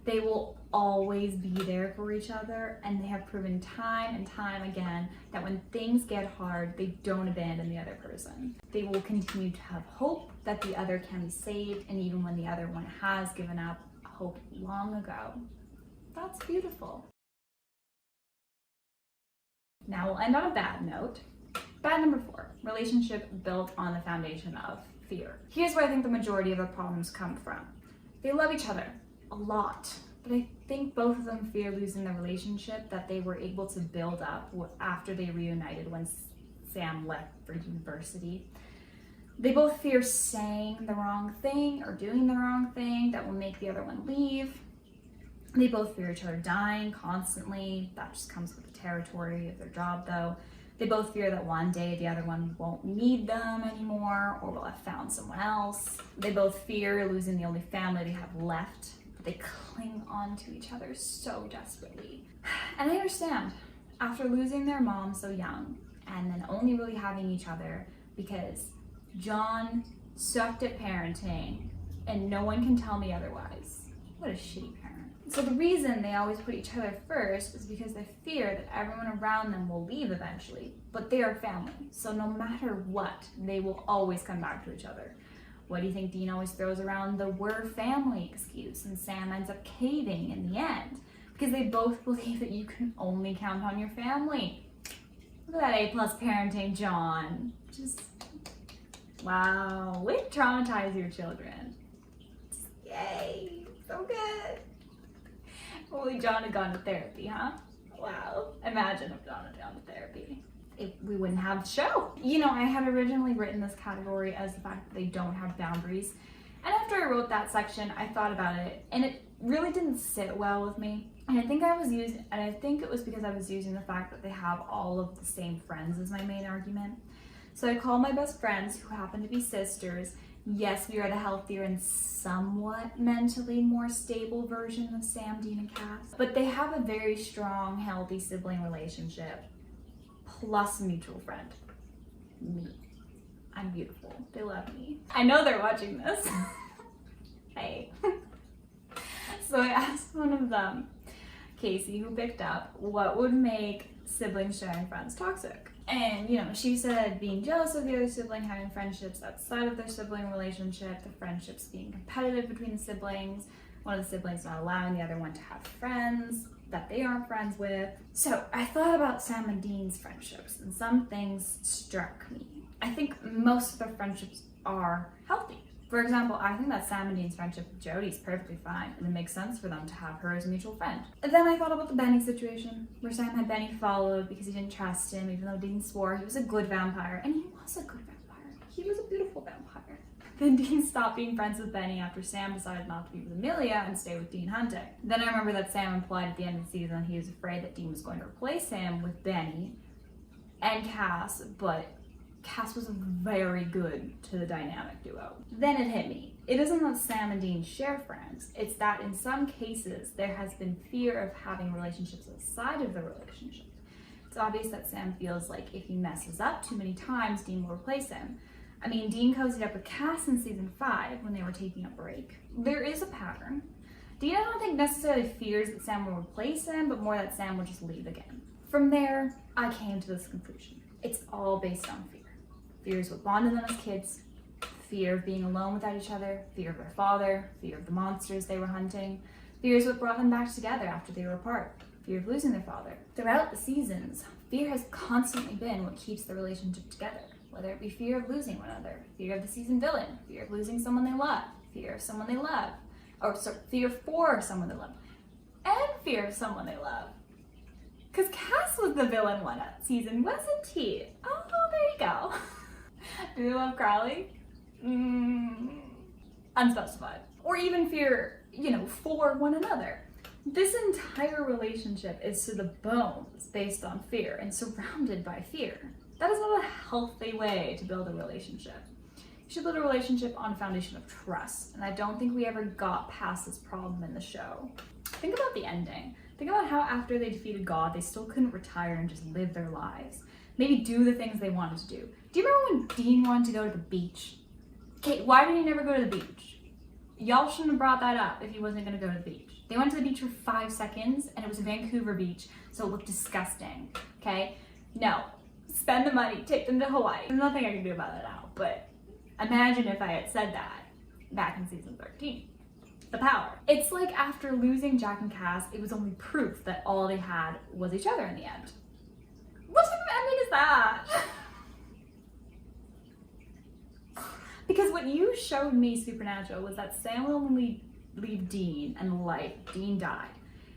They will always be there for each other, and they have proven time and time again that when things get hard, they don't abandon the other person. They will continue to have hope that the other can be saved, and even when the other one has given up hope long ago. That's beautiful. Now we'll end on a bad note. Bad number 4, relationship built on the foundation of fear. Here's where I think the majority of the problems come from. They love each other a lot, but I think both of them fear losing the relationship that they were able to build up after they reunited when Sam left for university. They both fear saying the wrong thing or doing the wrong thing that will make the other one leave. They both fear each other dying constantly. That just comes with the territory of their job, though. They both fear that one day the other one won't need them anymore or will have found someone else. They both fear losing the only family they have left, but they cling on to each other so desperately. And I understand. After losing their mom so young and then only really having each other because John sucked at parenting and no one can tell me otherwise. What a shitty parent. So the reason they always put each other first is because they fear that everyone around them will leave eventually, but they are family. So no matter what, they will always come back to each other. What do you think Dean always throws around the "we're family" excuse, and Sam ends up caving in the end? Because they both believe that you can only count on your family. Look at that A+ parenting, John. Just, wow, way to traumatize your children. Yay, so good. Only John had gone to therapy, huh? Wow. Imagine if John had gone to therapy. We wouldn't have the show. You know, I had originally written this category as the fact that they don't have boundaries. And after I wrote that section, I thought about it, and it really didn't sit well with me. And I think it was because I was using the fact that they have all of the same friends as my main argument. So I called my best friends, who happen to be sisters. Yes, we are the healthier and somewhat mentally more stable version of Sam, Dean, and Cass. But they have a very strong, healthy sibling relationship, plus a mutual friend, me. I'm beautiful. They love me. I know they're watching this. Hey. So I asked one of them, Casey, who picked up, what would make siblings sharing friends toxic? And, you know, she said being jealous of the other sibling, having friendships outside of their sibling relationship, the friendships being competitive between the siblings, one of the siblings not allowing the other one to have friends that they aren't friends with. So I thought about Sam and Dean's friendships, and some things struck me. I think most of their friendships are healthy. For example, I think that Sam and Dean's friendship with Jody is perfectly fine, and it makes sense for them to have her as a mutual friend. And then I thought about the Benny situation, where Sam had Benny followed because he didn't trust him, even though Dean swore he was a good vampire, and he was a good vampire. He was a beautiful vampire. Then Dean stopped being friends with Benny after Sam decided not to be with Amelia and stay with Dean hunting. Then I remember that Sam implied at the end of the season he was afraid that Dean was going to replace him with Benny and Cass, but Cass was very good to the dynamic duo. Then it hit me. It isn't that Sam and Dean share friends, it's that in some cases there has been fear of having relationships outside of the relationship. It's obvious that Sam feels like if he messes up too many times, Dean will replace him. I mean, Dean cozied up with Cass in season 5 when they were taking a break. There is a pattern. Dean, I don't think necessarily fears that Sam will replace him, but more that Sam will just leave again. From there, I came to this conclusion. It's all based on fear. Fear is what bonded them as kids, fear of being alone without each other, fear of their father, fear of the monsters they were hunting, fear is what brought them back together after they were apart, fear of losing their father. Throughout the seasons, fear has constantly been what keeps the relationship together, whether it be fear of losing one another, fear of the season villain, fear of losing someone they love, fear of someone they love, fear for someone they love, and fear of someone they love. Because Cass was the villain one season, wasn't he? Oh, there you go. Do they love Crowley? Unspecified. Or even fear, for one another. This entire relationship is to the bones based on fear and surrounded by fear. That is not a healthy way to build a relationship. You should build a relationship on a foundation of trust, and I don't think we ever got past this problem in the show. Think about the ending. Think about how after they defeated God, they still couldn't retire and just live their lives. Maybe do the things they wanted to do. Do you remember when Dean wanted to go to the beach? Okay, why did he never go to the beach? Y'all shouldn't have brought that up if he wasn't gonna go to the beach. They went to the beach for 5 seconds and it was a Vancouver beach, so it looked disgusting, okay? No, spend the money, take them to Hawaii. There's nothing I can do about that now, but imagine if I had said that back in season 13. The power. It's like after losing Jack and Cass, it was only proof that all they had was each other in the end. What type of ending is that? Because what you showed me, Supernatural, was that Sam will only leave Dean and life. Dean died.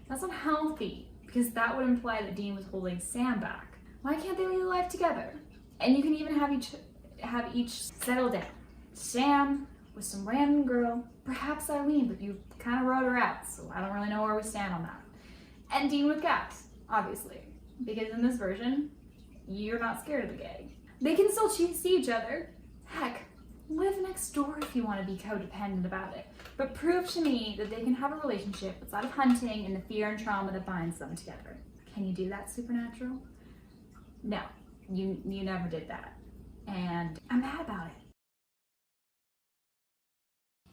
That's not healthy, because that would imply that Dean was holding Sam back. Why can't they lead a life together? And you can even have each settle down. Sam with some random girl, perhaps Eileen, but you kind of wrote her out, so I don't really know where we stand on that. And Dean with Cass, obviously, because in this version, you're not scared of the gang. They can still see each other. Heck, live next door if you want to be codependent about it. But prove to me that they can have a relationship outside of hunting and the fear and trauma that binds them together. Can you do that, Supernatural? No, you never did that. And I'm mad about it.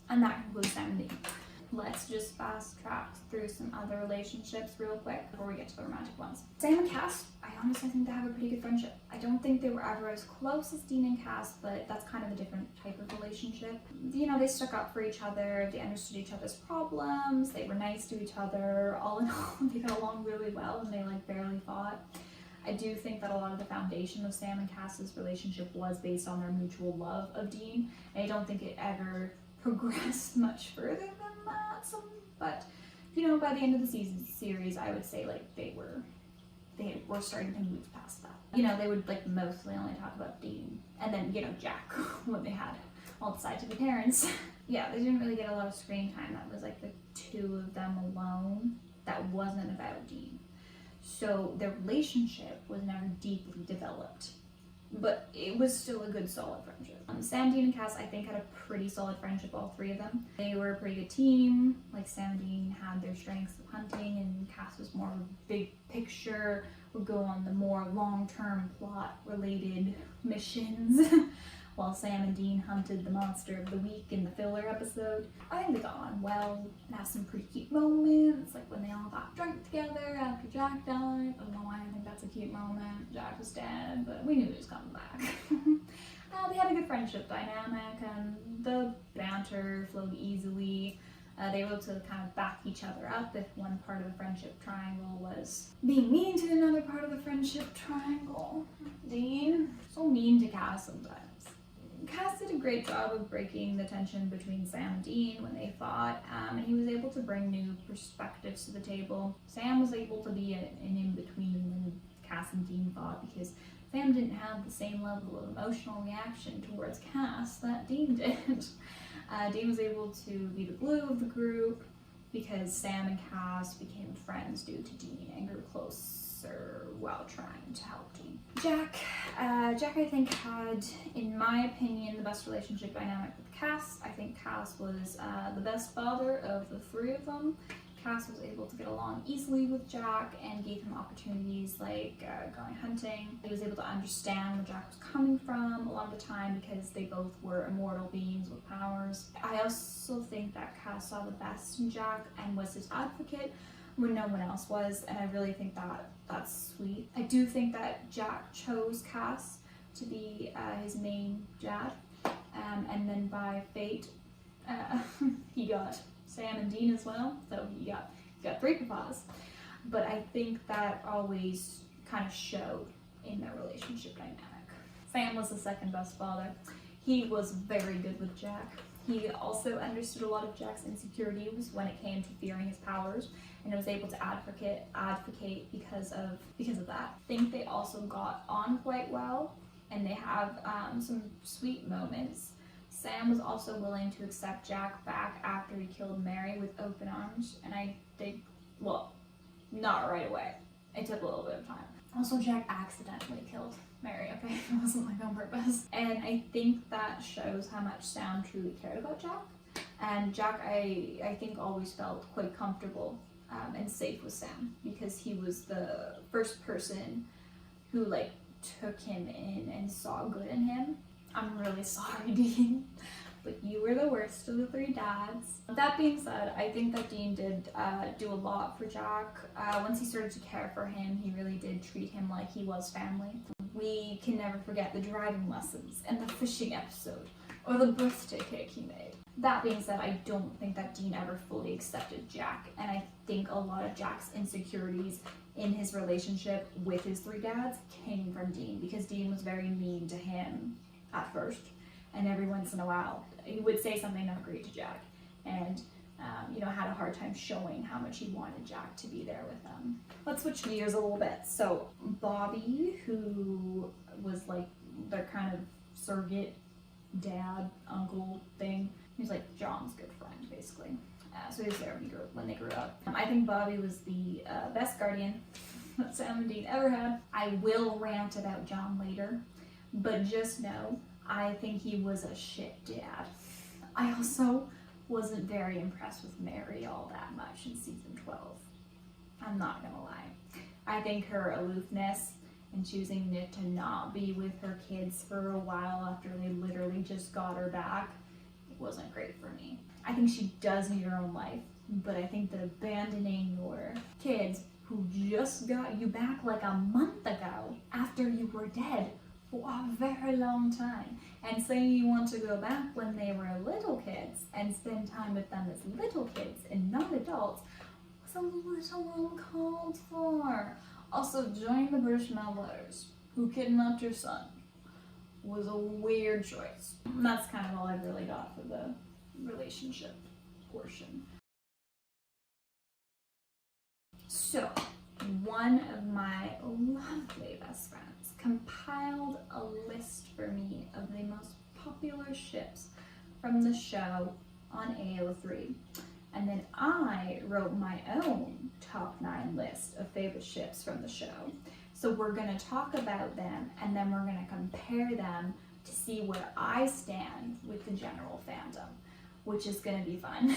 And that concludes Sam and Dean. Let's just fast track through some other relationships real quick before we get to the romantic ones. Sam and Cass, I honestly think they have a pretty good friendship. I don't think they were ever as close as Dean and Cass, but that's kind of a different type of relationship. They stuck up for each other, they understood each other's problems, they were nice to each other. All in all, they got along really well and they barely fought. I do think that a lot of the foundation of Sam and Cass's relationship was based on their mutual love of Dean, and I don't think it ever progressed much further than that. But by the end of the series, I would say they were starting to move past that. They would mostly only talk about Dean and then Jack when they had all the scientific parents. Yeah, they didn't really get a lot of screen time. That was the two of them alone. That wasn't about Dean. So their relationship was never deeply developed, but it was still a good, solid friendship. Sam, Dean, and Cass, I think, had a pretty solid friendship, all three of them. They were a pretty good team. Sam and Dean had their strengths of hunting, and Cass was more of a big picture, would go on the more long-term plot-related missions, while Sam and Dean hunted the monster of the week in the filler episodes. episode. I think they got on well and had some pretty cute moments, like when they all got drunk together after Jack died. I don't know why I think that's a cute moment. Jack was dead, but we knew he was coming back. They had a good friendship dynamic, and the banter flowed easily. They were able to kind of back each other up if one part of the friendship triangle was being mean to another part of the friendship triangle. Dean, so mean to Cass sometimes. Cass did a great job of breaking the tension between Sam and Dean when they fought, and he was able to bring new perspectives to the table. Sam was able to be an in-between when Cass and Dean fought, because Sam didn't have the same level of emotional reaction towards Cass that Dean did. Dean was able to be the glue of the group because Sam and Cass became friends due to Dean and grew closer while trying to help Dean. Jack I think had, in my opinion, the best relationship dynamic with Cass. I think Cass was the best father of the three of them. Cass was able to get along easily with Jack and gave him opportunities like going hunting. He was able to understand where Jack was coming from a lot of the time because they both were immortal beings with powers. I also think that Cass saw the best in Jack and was his advocate when no one else was, and I really think that that's sweet. I do think that Jack chose Cass to be his main dad, and then by fate, he got Sam and Dean as well, so you got three papas. But I think that always kind of showed in their relationship dynamic. Sam was the second best father. He was very good with Jack. He also understood a lot of Jack's insecurities when it came to fearing his powers, and was able to advocate because of that. I think they also got on quite well, and they have some sweet moments. Sam was also willing to accept Jack back after he killed Mary with open arms, and I think, well, not right away. It took a little bit of time. Also, Jack accidentally killed Mary, okay? It wasn't like on purpose. And I think that shows how much Sam truly cared about Jack. And Jack, I think, always felt quite comfortable and safe with Sam because he was the first person who, like, took him in and saw good in him. I'm really sorry, Dean, but you were the worst of the three dads. That being said, I think that Dean did do a lot for Jack. Once he started to care for him, he really did treat him like he was family. We can never forget the driving lessons and the fishing episode, or the birthday cake he made. That being said, I don't think that Dean ever fully accepted Jack, and I think a lot of Jack's insecurities in his relationship with his three dads came from Dean, because Dean was very mean to him at first, and every once in a while he would say something not great to Jack, and had a hard time showing how much he wanted Jack to be there with them. Let's switch gears a little bit. So Bobby, who was like their kind of surrogate dad, uncle thing, he was like John's good friend basically. So he was there when they grew up. I think Bobby was the best guardian that Sam and Dean ever had. I will rant about John later, but just know, I think he was a shit dad. I also wasn't very impressed with Mary all that much in season 12. I'm not gonna lie. I think her aloofness and choosing Nick to not be with her kids for a while after they literally just got her back, it wasn't great for me. I think she does need her own life, but I think that abandoning your kids who just got you back like a month ago after you were dead for a very long time, and saying you want to go back when they were little kids and spend time with them as little kids and not adults was a little uncalled for. Also, joining the British Melrose, who kidnapped your son, was a weird choice. And that's kind of all I really got for the relationship portion. So, one of my lovely best friends compiled a list for me of the most popular ships from the show on AO3. And then I wrote my own top 9 list of favorite ships from the show. So we're going to talk about them, and then we're going to compare them to see where I stand with the general fandom, which is going to be fun.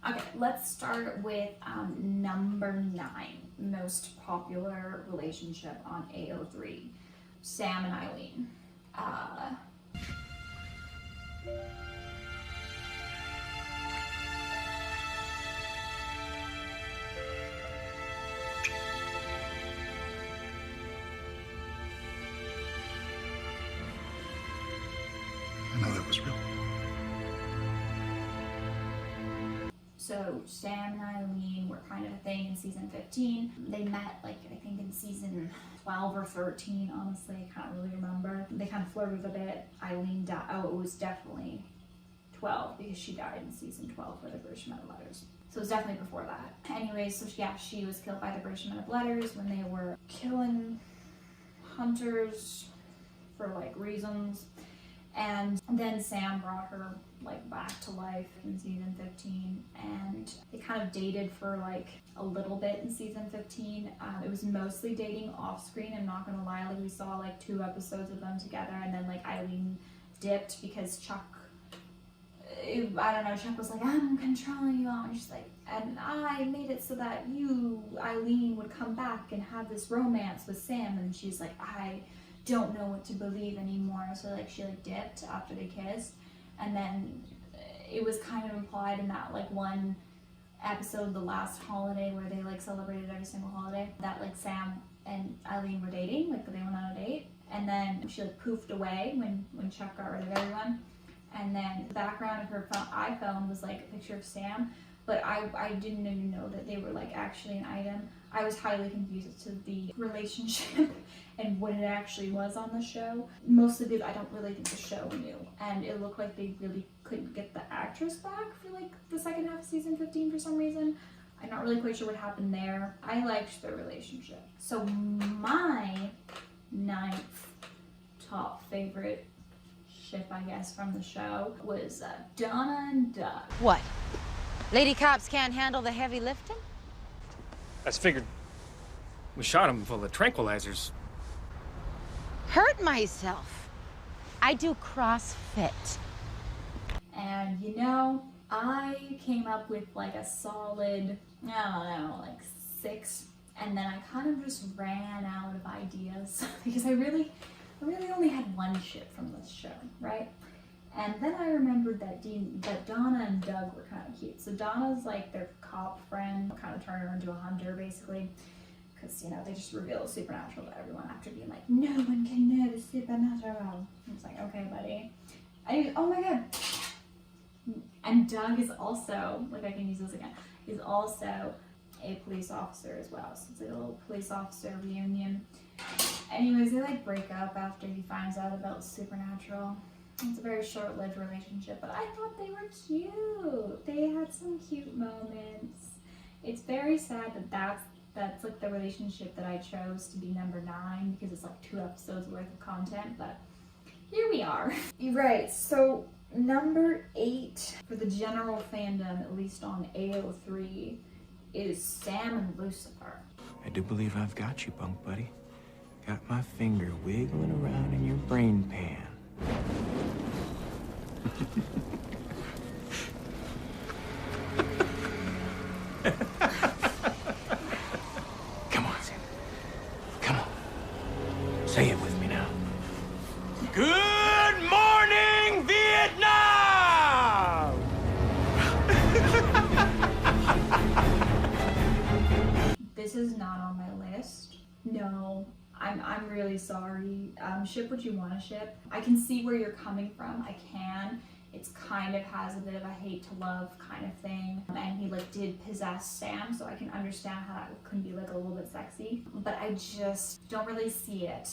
Okay, let's start with number 9, most popular relationship on AO3, Sam and Eileen. So Sam and Eileen were kind of a thing in season 15. They met like I think in season 12 or 13, honestly, I can't really remember. They kind of flirted a bit. Eileen died, oh it was definitely 12 because she died in season 12 for the British Men of Letters. So it was definitely before that. Anyways, so yeah, she was killed by the British Men of Letters when they were killing hunters for like reasons. And then Sam brought her like back to life in season 15, and they kind of dated for like a little bit in season 15. It was mostly dating off screen, I'm not gonna lie. Like we saw like 2 episodes of them together, and then like Eileen dipped because Chuck, I don't know, Chuck was like, I'm controlling you all, and she's like, and I made it so that you, Eileen, would come back and have this romance with Sam, and she's like, I don't know what to believe anymore. So like she like dipped after they kissed, and then it was kind of implied in that like one episode, the last holiday where they like celebrated every single holiday, that like Sam and Eileen were dating, like they went on a date, and then she like poofed away when Chuck got rid of everyone. And then the background of her iPhone was like a picture of Sam, but I didn't even know that they were like actually an item. I was highly confused as to the relationship and what it actually was on the show. Mostly because I don't really think the show knew, and it looked like they really couldn't get the actress back for like the second half of season 15 for some reason. I'm not really quite sure what happened there. I liked their relationship. So my 9th top favorite ship, I guess, from the show was Donna and Doug. What? Lady cops can't handle the heavy lifting? I just figured we shot him full of tranquilizers. Hurt myself. I do CrossFit. And you know, I came up with like a solid, I don't know, like 6, and then I kind of just ran out of ideas because I really only had one ship from this show, right? And then I remembered that Donna and Doug were kind of cute. So Donna's like their cop friend, kind of turned her into a hunter basically, because you know they just reveal the supernatural to everyone after being like, no one can know the supernatural. I was like, okay, buddy. Oh my god. And Doug is also, like I can use this again, is also a police officer as well. So it's like a little police officer reunion. Anyways, they like break up after he finds out about supernatural. It's a very short-lived relationship, but I thought they were cute. They had some cute moments. It's very sad that that's like the relationship that I chose to be number 9 because it's like 2 episodes worth of content, but here we are. Right, so number 8 for the general fandom, at least on AO3, is Sam and Lucifer. I do believe I've got you, bunk buddy. Got my finger wiggling around in your brain pan. Come on, Sam. Come on. Say it with me now. Good morning, Vietnam! This is not on my list. No. I'm really sorry. Ship what you want to ship. I can see where you're coming from. I can. It's kind of has a bit of a hate to love kind of thing. And he like did possess Sam, so I can understand how that could be like a little bit sexy. But I just don't really see it.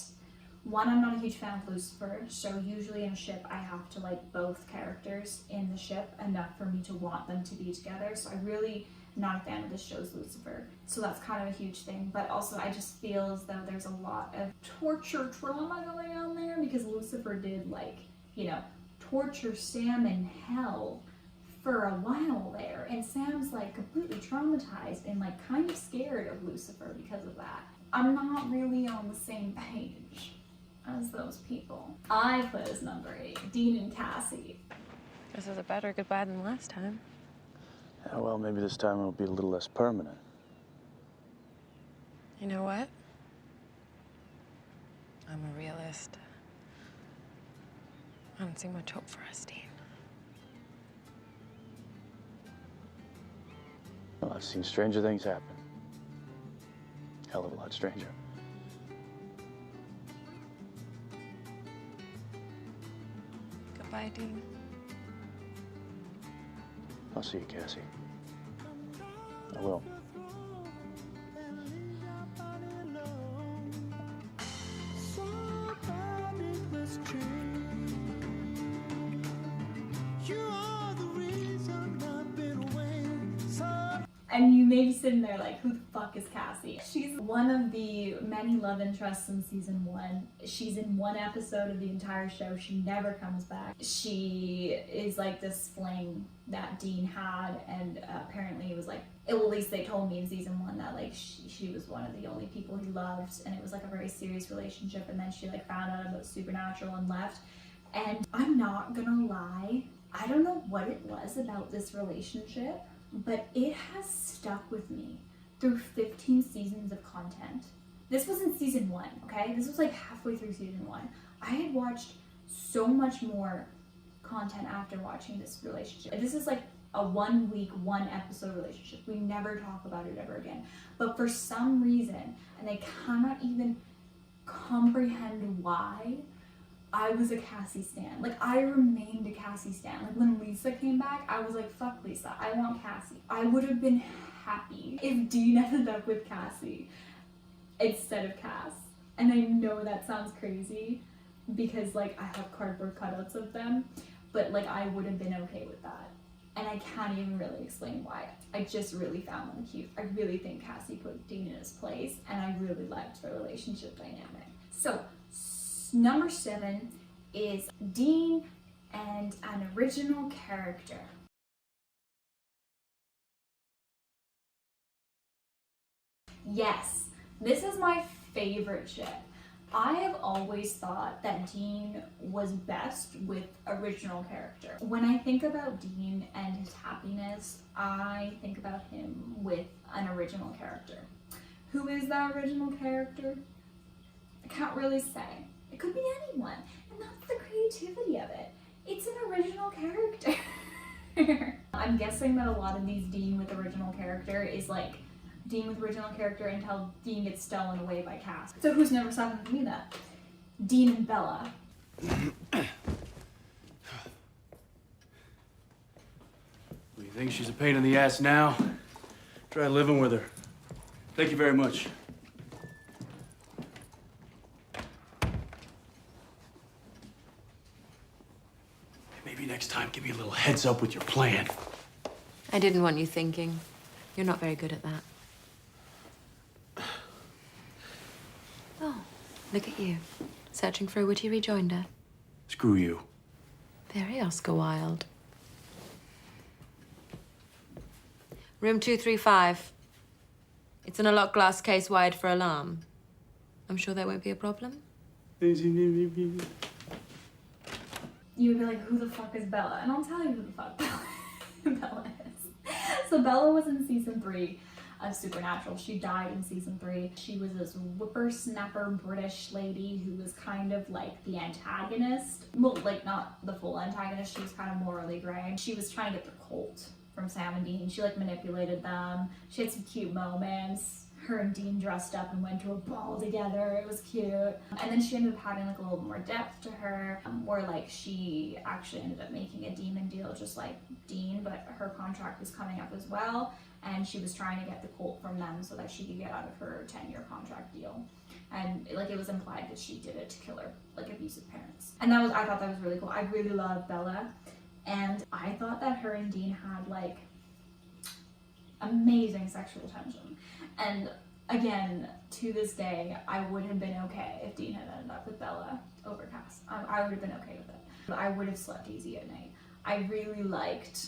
One, I'm not a huge fan of Lucifer, so usually in a ship I have to like both characters in the ship enough for me to want them to be together. So I really not a fan of this show's Lucifer. So that's kind of a huge thing. But also I just feel as though there's a lot of torture trauma going on there because Lucifer did like, you know, torture Sam in hell for a while there. And Sam's like completely traumatized and like kind of scared of Lucifer because of that. I'm not really on the same page as those people. I put as number 8, Dean and Cassie. This is a better goodbye than last time. Yeah, well, maybe this time it'll be a little less permanent. You know what? I'm a realist. I don't see much hope for us, Dean. Well, I've seen stranger things happen. Hell of a lot stranger. Goodbye, Dean. I'll see you, Cassie. I will. And you may be sitting there like, who the fuck is Cassie? She's one of the many love interests in season 1. She's in one episode of the entire show. She never comes back. She is like this fling that Dean had, and apparently it was like, at least they told me in season 1 that like she was one of the only people he loved, and it was like a very serious relationship, and then she like found out about Supernatural and left. And I'm not gonna lie, I don't know what it was about this relationship, but it has stuck with me through 15 seasons of content. This was in season 1, okay? This was like halfway through season 1. I had watched so much more content after watching this relationship. This is like a 1 week, 1 episode relationship. We never talk about it ever again. But for some reason, and I cannot even comprehend why, I was a Cassie stan. Like, I remained a Cassie stan. Like, when Lisa came back, I was like, fuck Lisa, I want Cassie. I would have been happy if Dean ended up with Cassie instead of Cass. And I know that sounds crazy because, like, I have cardboard cutouts of them, but, like, I would have been okay with that. And I can't even really explain why. I just really found them cute. I really think Cassie put Dean in his place, and I really liked their relationship dynamic. So, number 7 is Dean and an original character. Yes, this is my favorite ship. I have always thought that Dean was best with original character. When I think about Dean and his happiness, I think about him with an original character. Who is that original character? I can't really say. It could be anyone, and that's the creativity of it. It's an original character. I'm guessing that a lot of these Dean with original character is like Dean with original character until Dean gets stolen away by Cass. So who's never happened to me that? Dean and Bella. Do you think she's a pain in the ass now? Try living with her. Thank you very much. Maybe next time, give me a little heads up with your plan. I didn't want you thinking. You're not very good at that. Oh, look at you. Searching for a witty rejoinder. Screw you. Very Oscar Wilde. Room 235. It's an unlocked glass case wired for alarm. I'm sure that won't be a problem. You would be like, who the fuck is Bella? And I'll tell you who the fuck Bella is. So Bella was in season 3 of Supernatural. She died in season 3. She was this whippersnapper British lady who was kind of like the antagonist. Well, like not the full antagonist. She was kind of morally gray. She was trying to get the cult from Sam and Dean. She like manipulated them. She had some cute moments. Her and Dean dressed up and went to a ball together. It was cute. And then she ended up having like a little more depth to her, where like she actually ended up making a demon deal just like Dean, but her contract was coming up as well, and she was trying to get the cult from them so that she could get out of her 10-year contract deal. And like it was implied that she did it to kill her like abusive parents. And I thought that was really cool. I really love Bella, and I thought that her and Dean had like amazing sexual tension. And again, to this day, I would have been okay if Dean had ended up with Bella over Cass. I would have been okay with it. I would have slept easy at night. I really liked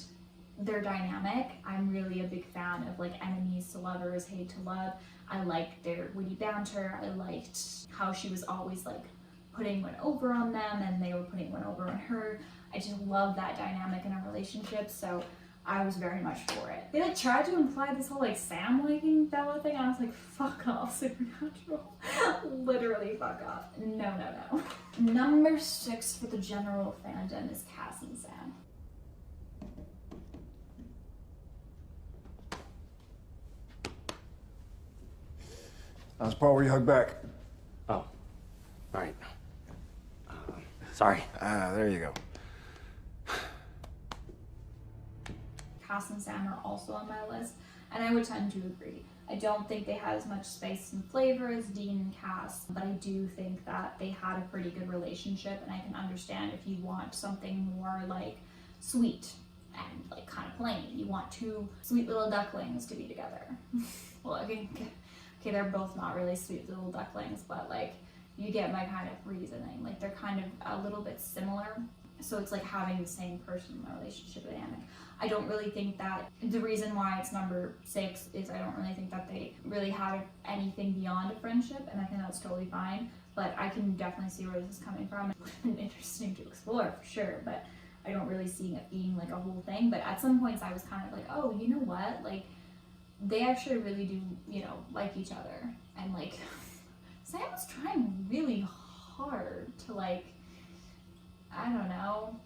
their dynamic. I'm really a big fan of like enemies to lovers, hate to love. I liked their witty banter. I liked how she was always like putting one over on them and they were putting one over on her. I just love that dynamic in a relationship. So I was very much for it. They like tried to imply this whole like Sam liking Bella thing. I was like, fuck off, Supernatural. Literally fuck off. No, no, no. Number 6 for the general fandom is Cass and Sam. That's the part where you hug back. Oh, all right. Sorry. There you go. Cass and Sam are also on my list. And I would tend to agree. I don't think they had as much spice and flavor as Dean and Cass, but I do think that they had a pretty good relationship, and I can understand if you want something more like sweet and like kind of plain. You want two sweet little ducklings to be together. Well, okay, they're both not really sweet little ducklings, but like you get my kind of reasoning. Like they're kind of a little bit similar. So it's like having the same person in the relationship dynamic. I don't really think that the reason why it's number 6 is I don't really think that they really have anything beyond a friendship, and I think that's totally fine. But I can definitely see where this is coming from. It's interesting to explore for sure, but I don't really see it being like a whole thing. But at some points I was kind of like, oh, you know what? Like they actually really do, you know, like each other. And like Sam was trying really hard to like, I don't know,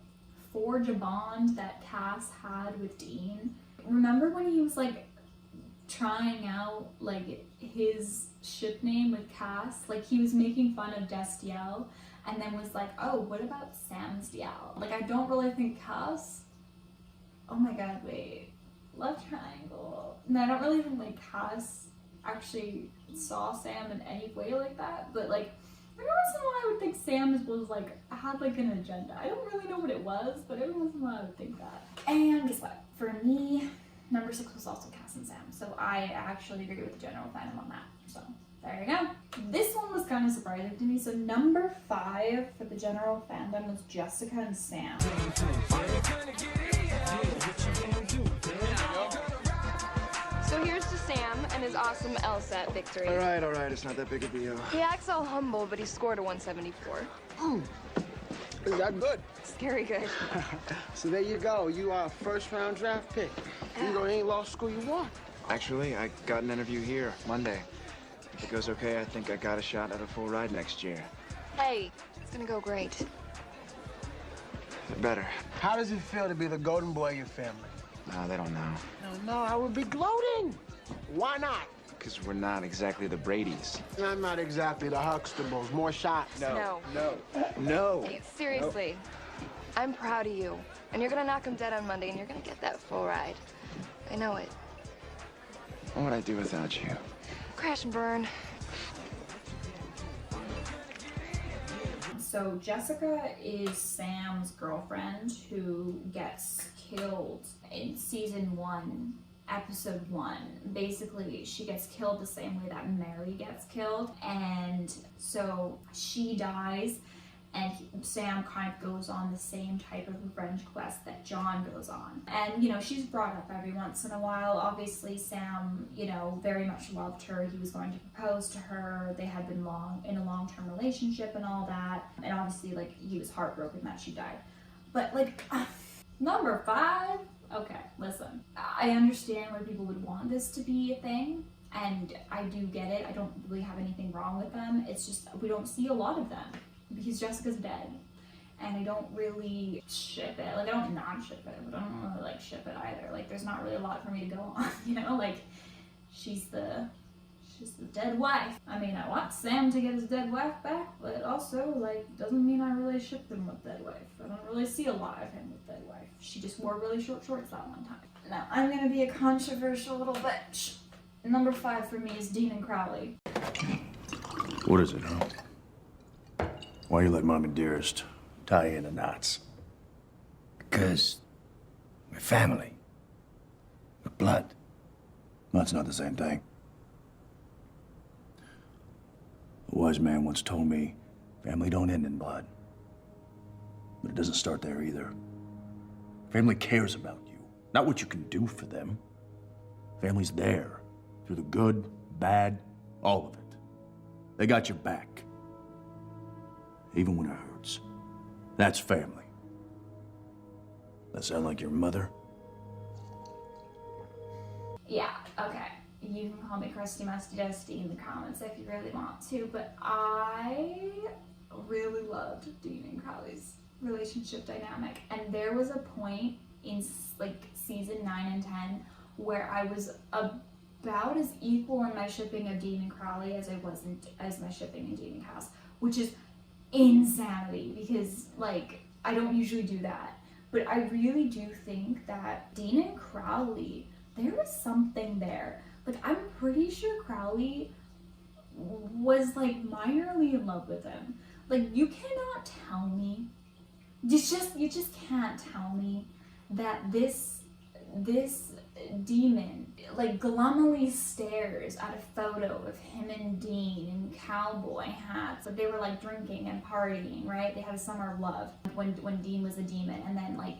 forge a bond that Cass had with Dean. Remember when he was like trying out like his ship name with Cass? Like he was making fun of Destiel and then was like, oh, what about Samsdiel? Like I don't really think Cass, oh my god, wait, love triangle. No, I don't really think like Cass actually saw Sam in any way like that, but like every once in a while I would think Sam was like, had like an agenda. I don't really know what it was, but every once in a while I would think that. And guess what? For me, number 6 was also Cass and Sam. So I actually agree with the general fandom on that. So there you go. This one was kind of surprising to me. So number 5 for the general fandom was Jessica and Sam. So here's to Sam and his awesome LSAT victory. All right, it's not that big a deal. He acts all humble, but he scored a 174. Is that good? Scary good. So there you go. You are a first-round draft pick. You know, ain't law school you want. Actually, I got an interview here Monday. If it goes okay, I think I got a shot at a full ride next year. Hey, it's gonna go great. Better. How does it feel to be the golden boy of your family? They don't know. No, I would be gloating. Why not? Because we're not exactly the Bradys. I'm not exactly the Huxtables. More shots. No. Hey, seriously, I'm proud of you. And you're gonna knock him dead on Monday, and you're gonna get that full ride. I know it. What would I do without you? Crash and burn. So Jessica is Sam's girlfriend who gets killed in season 1, episode 1. Basically, she gets killed the same way that Mary gets killed, and so she dies, and Sam kind of goes on the same type of revenge quest that John goes on. And, you know, she's brought up every once in a while. Obviously, Sam, you know, very much loved her. He was going to propose to her. They had been in a long-term relationship and all that. And obviously, like, he was heartbroken that she died. But, like, number 5? Okay, listen. I understand why people would want this to be a thing. And I do get it. I don't really have anything wrong with them. It's just we don't see a lot of them. Because Jessica's dead, and I don't really ship it. Like, I don't not ship it, but I don't really, like, ship it either. Like, there's not really a lot for me to go on, you know? Like, she's the dead wife. I mean, I want Sam to get his dead wife back, but also, like, doesn't mean I really ship him with dead wife. I don't really see a lot of him with dead wife. She just wore really short shorts that one time. Now, I'm gonna be a controversial little bitch. Number 5 for me is Dean and Crowley. What is it, huh? Why you let Mommy Dearest tie you in the knots? Because we're family. We're blood. That's not the same thing. A wise man once told me, family don't end in blood. But it doesn't start there either. Family cares about you, not what you can do for them. Family's there, through the good, bad, all of it. They got your back. Even when it hurts. That's family. That sound like your mother? Yeah, okay. You can call me Crusty Musty Dusty in the comments if you really want to, but I really loved Dean and Crowley's relationship dynamic. And there was a point in like season 9 and 10 where I was about as equal in my shipping of Dean and Crowley as I wasn't as my shipping in Dean and Cass, which is insanity because like I don't usually do that, but I really do think that Dean and Crowley there was something there. Like, I'm pretty sure Crowley was like minorly in love with him. Like, you cannot tell me, you just can't tell me that this demon like gloomily stares at a photo of him and Dean in cowboy hats. Like, they were like drinking and partying, right? They had a summer of love when Dean was a demon, and then like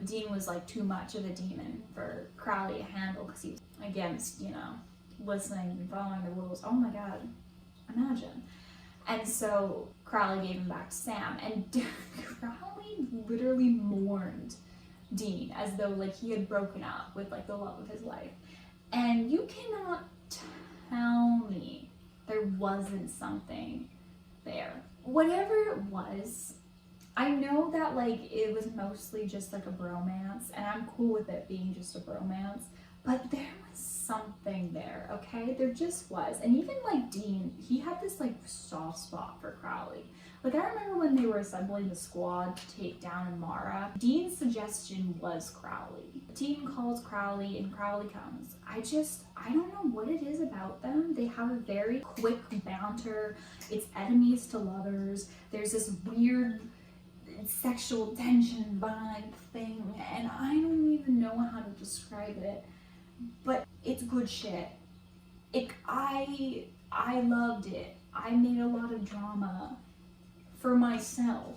Dean was like too much of a demon for Crowley to handle because he was against, listening and following the rules. Oh my god, imagine. And so Crowley gave him back to Sam, and Crowley literally mourned Dean as though like he had broken up with like the love of his life. And you cannot tell me there wasn't something there. Whatever it was, I know that like it was mostly just like a bromance, and I'm cool with it being just a bromance, but there was something there, okay? There just was. And even like Dean, he had this like soft spot for Crowley. Like, I remember when they were assembling the squad to take down Amara, Dean's suggestion was Crowley. The team calls Crowley and Crowley comes. I don't know what it is about them. They have a very quick banter. It's enemies to lovers. There's this weird sexual tension vibe thing, and I don't even know how to describe it, but it's good shit. I loved it. I made a lot of drama for myself,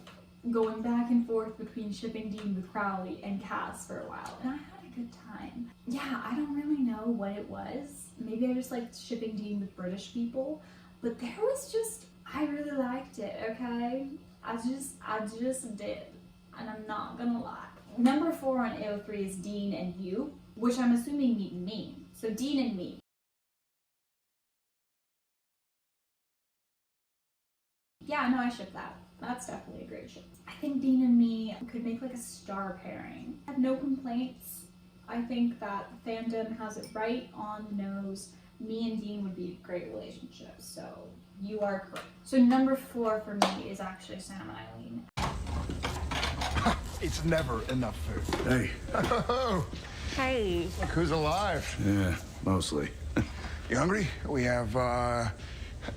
going back and forth between shipping Dean with Crowley and Cass for a while, and I had a good time. Yeah, I don't really know what it was. Maybe I just liked shipping Dean with British people, but there was just, I really liked it, okay? I just did, and I'm not gonna lie. Number 4 on AO3 is Dean and you, which I'm assuming mean me. So Dean and me. Yeah, no, I ship that. That's definitely a great ship. I think Dean and me could make like a star pairing. I have no complaints. I think that the fandom has it right on the nose. Me and Dean would be a great relationship, so you are correct. So number 4 for me is actually Sam and Eileen. It's never enough food. Hey. Hey. Look who's alive. Yeah, mostly. You hungry? We have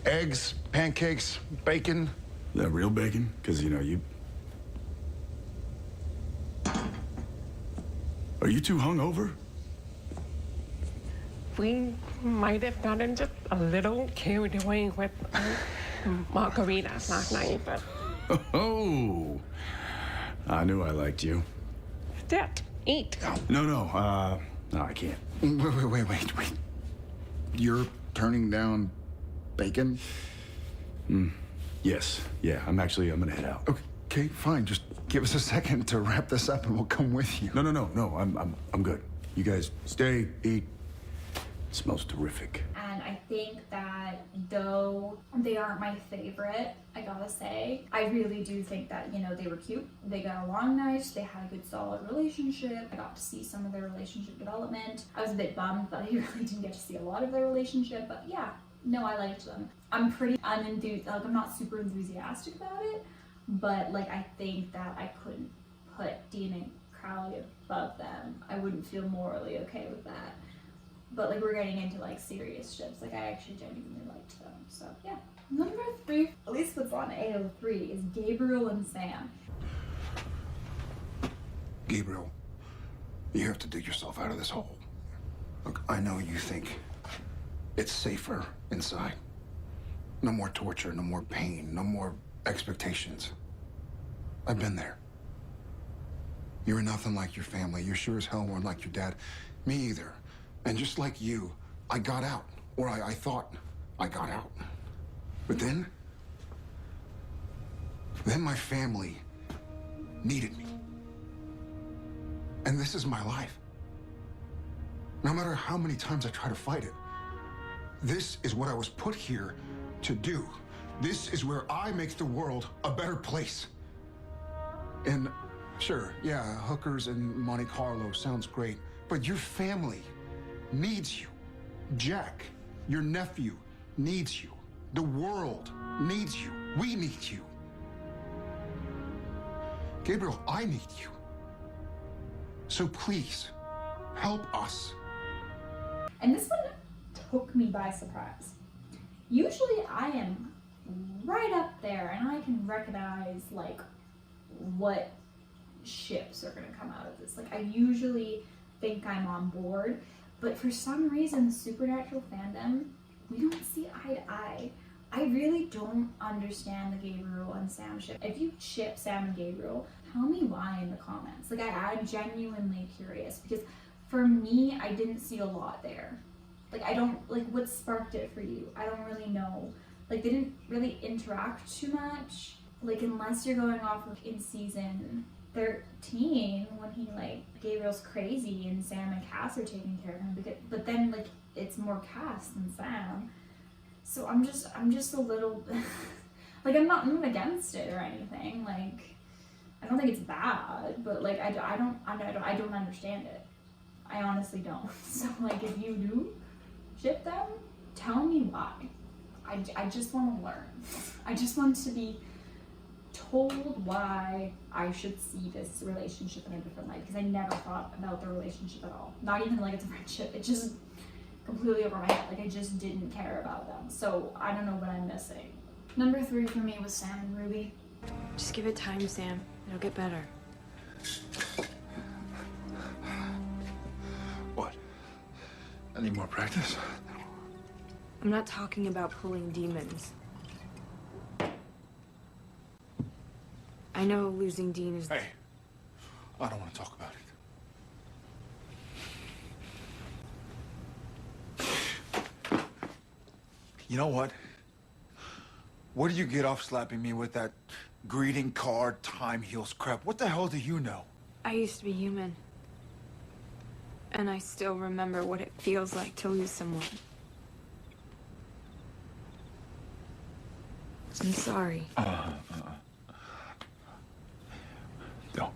eggs, pancakes, bacon. Is that real bacon? Because, you... Are you too hungover? We might have gotten just a little carried away with margaritas last night, but... Oh, I knew I liked you. Sit, eat. No, I can't. Wait. You're turning down bacon? Yes, yeah, I'm gonna head out. Okay, fine. Just give us a second to wrap this up and we'll come with you. No, I'm good. You guys stay, eat. It smells terrific. And I think that though they aren't my favorite, I gotta say, I really do think that, they were cute. They got along nice. They had a good solid relationship. I got to see some of their relationship development. I was a bit bummed that I really didn't get to see a lot of their relationship, but yeah, no, I liked them. I'm pretty unenthusiastic, like I'm not super enthusiastic about it, but like I think that I couldn't put Dean and Crowley above them. I wouldn't feel morally okay with that. But like we're getting into like serious ships. Like I actually genuinely liked them. So yeah. Number 3, at least what's on AO3, is Gabriel and Sam. Gabriel, you have to dig yourself out of this hole. Look, I know you think it's safer inside. No more torture, no more pain, no more expectations. I've been there. You're nothing like your family. You sure as hell weren't like your dad. Me either. And just like you, I got out. Or I thought I got out. But then my family needed me. And this is my life. No matter how many times I try to fight it, this is what I was put here to do. This is where I make the world a better place. And sure, yeah, hookers and Monte Carlo sounds great, but your family needs you. Jack, your nephew, needs you. The world needs you. We need you. Gabriel, I need you. So please, help us And this one took me by surprise. Usually I am right up there and I can recognize like what ships are gonna come out of this. Like I usually think I'm on board, but for some reason Supernatural fandom, we don't see eye to eye. I really don't understand the Gabriel and Sam ship. If you ship Sam and Gabriel, tell me why in the comments. Like I'm genuinely curious because for me, I didn't see a lot there. Like I don't, like what sparked it for you? I don't really know. Like they didn't really interact too much. Like unless you're going off of in season 13 when he like, Gabriel's crazy and Sam and Cass are taking care of him. But then like it's more Cass than Sam. So I'm just a little, like I'm not against it or anything. Like I don't think it's bad, but like I don't understand it. I honestly don't. So like if you do ship them, tell me why. I just want to learn. I just want to be told why I should see this relationship in a different light because I never thought about the relationship at all. Not even like it's a friendship. It just completely over my head. Like I just didn't care about them. So I don't know what I'm missing. Number 3 for me was Sam and Ruby. Just give it time, Sam. It'll get better. What? I need more practice? I'm not talking about pulling demons. I know losing Dean is... Hey, I don't want to talk about it. You know what? Where did you get off slapping me with that greeting card, time heals crap? What the hell do you know? I used to be human. And I still remember what it feels like to lose someone. I'm sorry. Don't.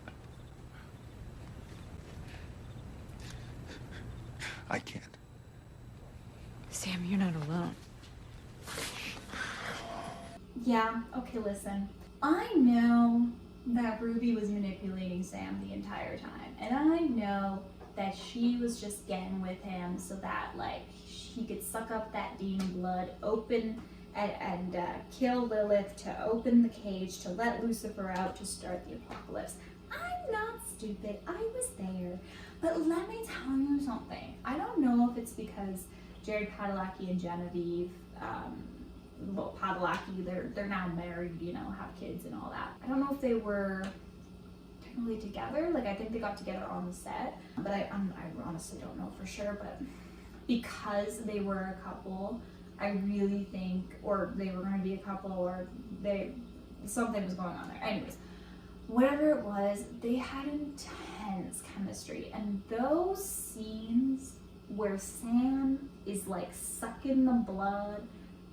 I can't. Sam, you're not alone. Yeah, okay, listen. I know that Ruby was manipulating Sam the entire time. And I know that she was just getting with him so that, like, he could suck up that demon blood, open and kill Lilith, to open the cage, to let Lucifer out, to start the apocalypse. I'm not stupid. I was there. But let me tell you something. I don't know if it's because Jared Padalecki and Genevieve, well, Padalecki, they're now married, you know, have kids and all that. I don't know if they were technically together. Like, I think they got together on the set, but I honestly don't know for sure. But because they were a couple, I really think, or they were going to be a couple, or something was going on there. Anyways, whatever it was, they had intense chemistry. And those scenes where Sam is like sucking the blood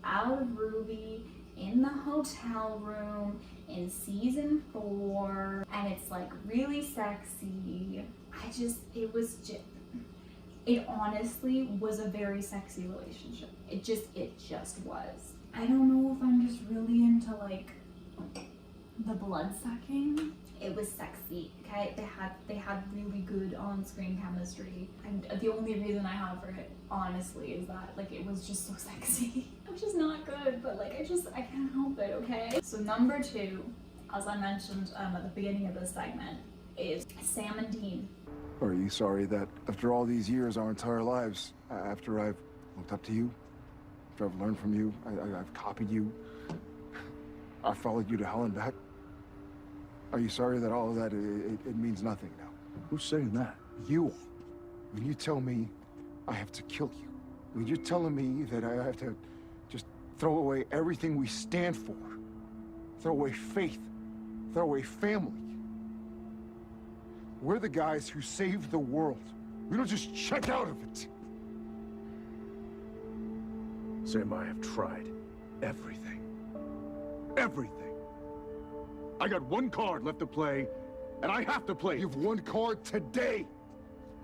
out of Ruby in the hotel room in season 4, and it's like really sexy. It honestly was a very sexy relationship. It just was. I don't know if I'm just really into like the blood sucking. It was sexy, okay? They had really good on-screen chemistry. And the only reason I have for it, honestly, is that like it was just so sexy. Which is not good, but like I can't help it, okay? So number 2, as I mentioned at the beginning of this segment, is Sam and Dean. Are you sorry that after all these years, our entire lives, after I've looked up to you, after I've learned from you, I've copied you, I followed you to hell and back? Are you sorry that all of that, it means nothing now? Who's saying that? You. When you tell me I have to kill you, when you're telling me that I have to just throw away everything we stand for, throw away faith, throw away family. We're the guys who saved the world. We don't just check out of it. Sam, I have tried everything. Everything. I got one card left to play, and I have to play. You have one card today.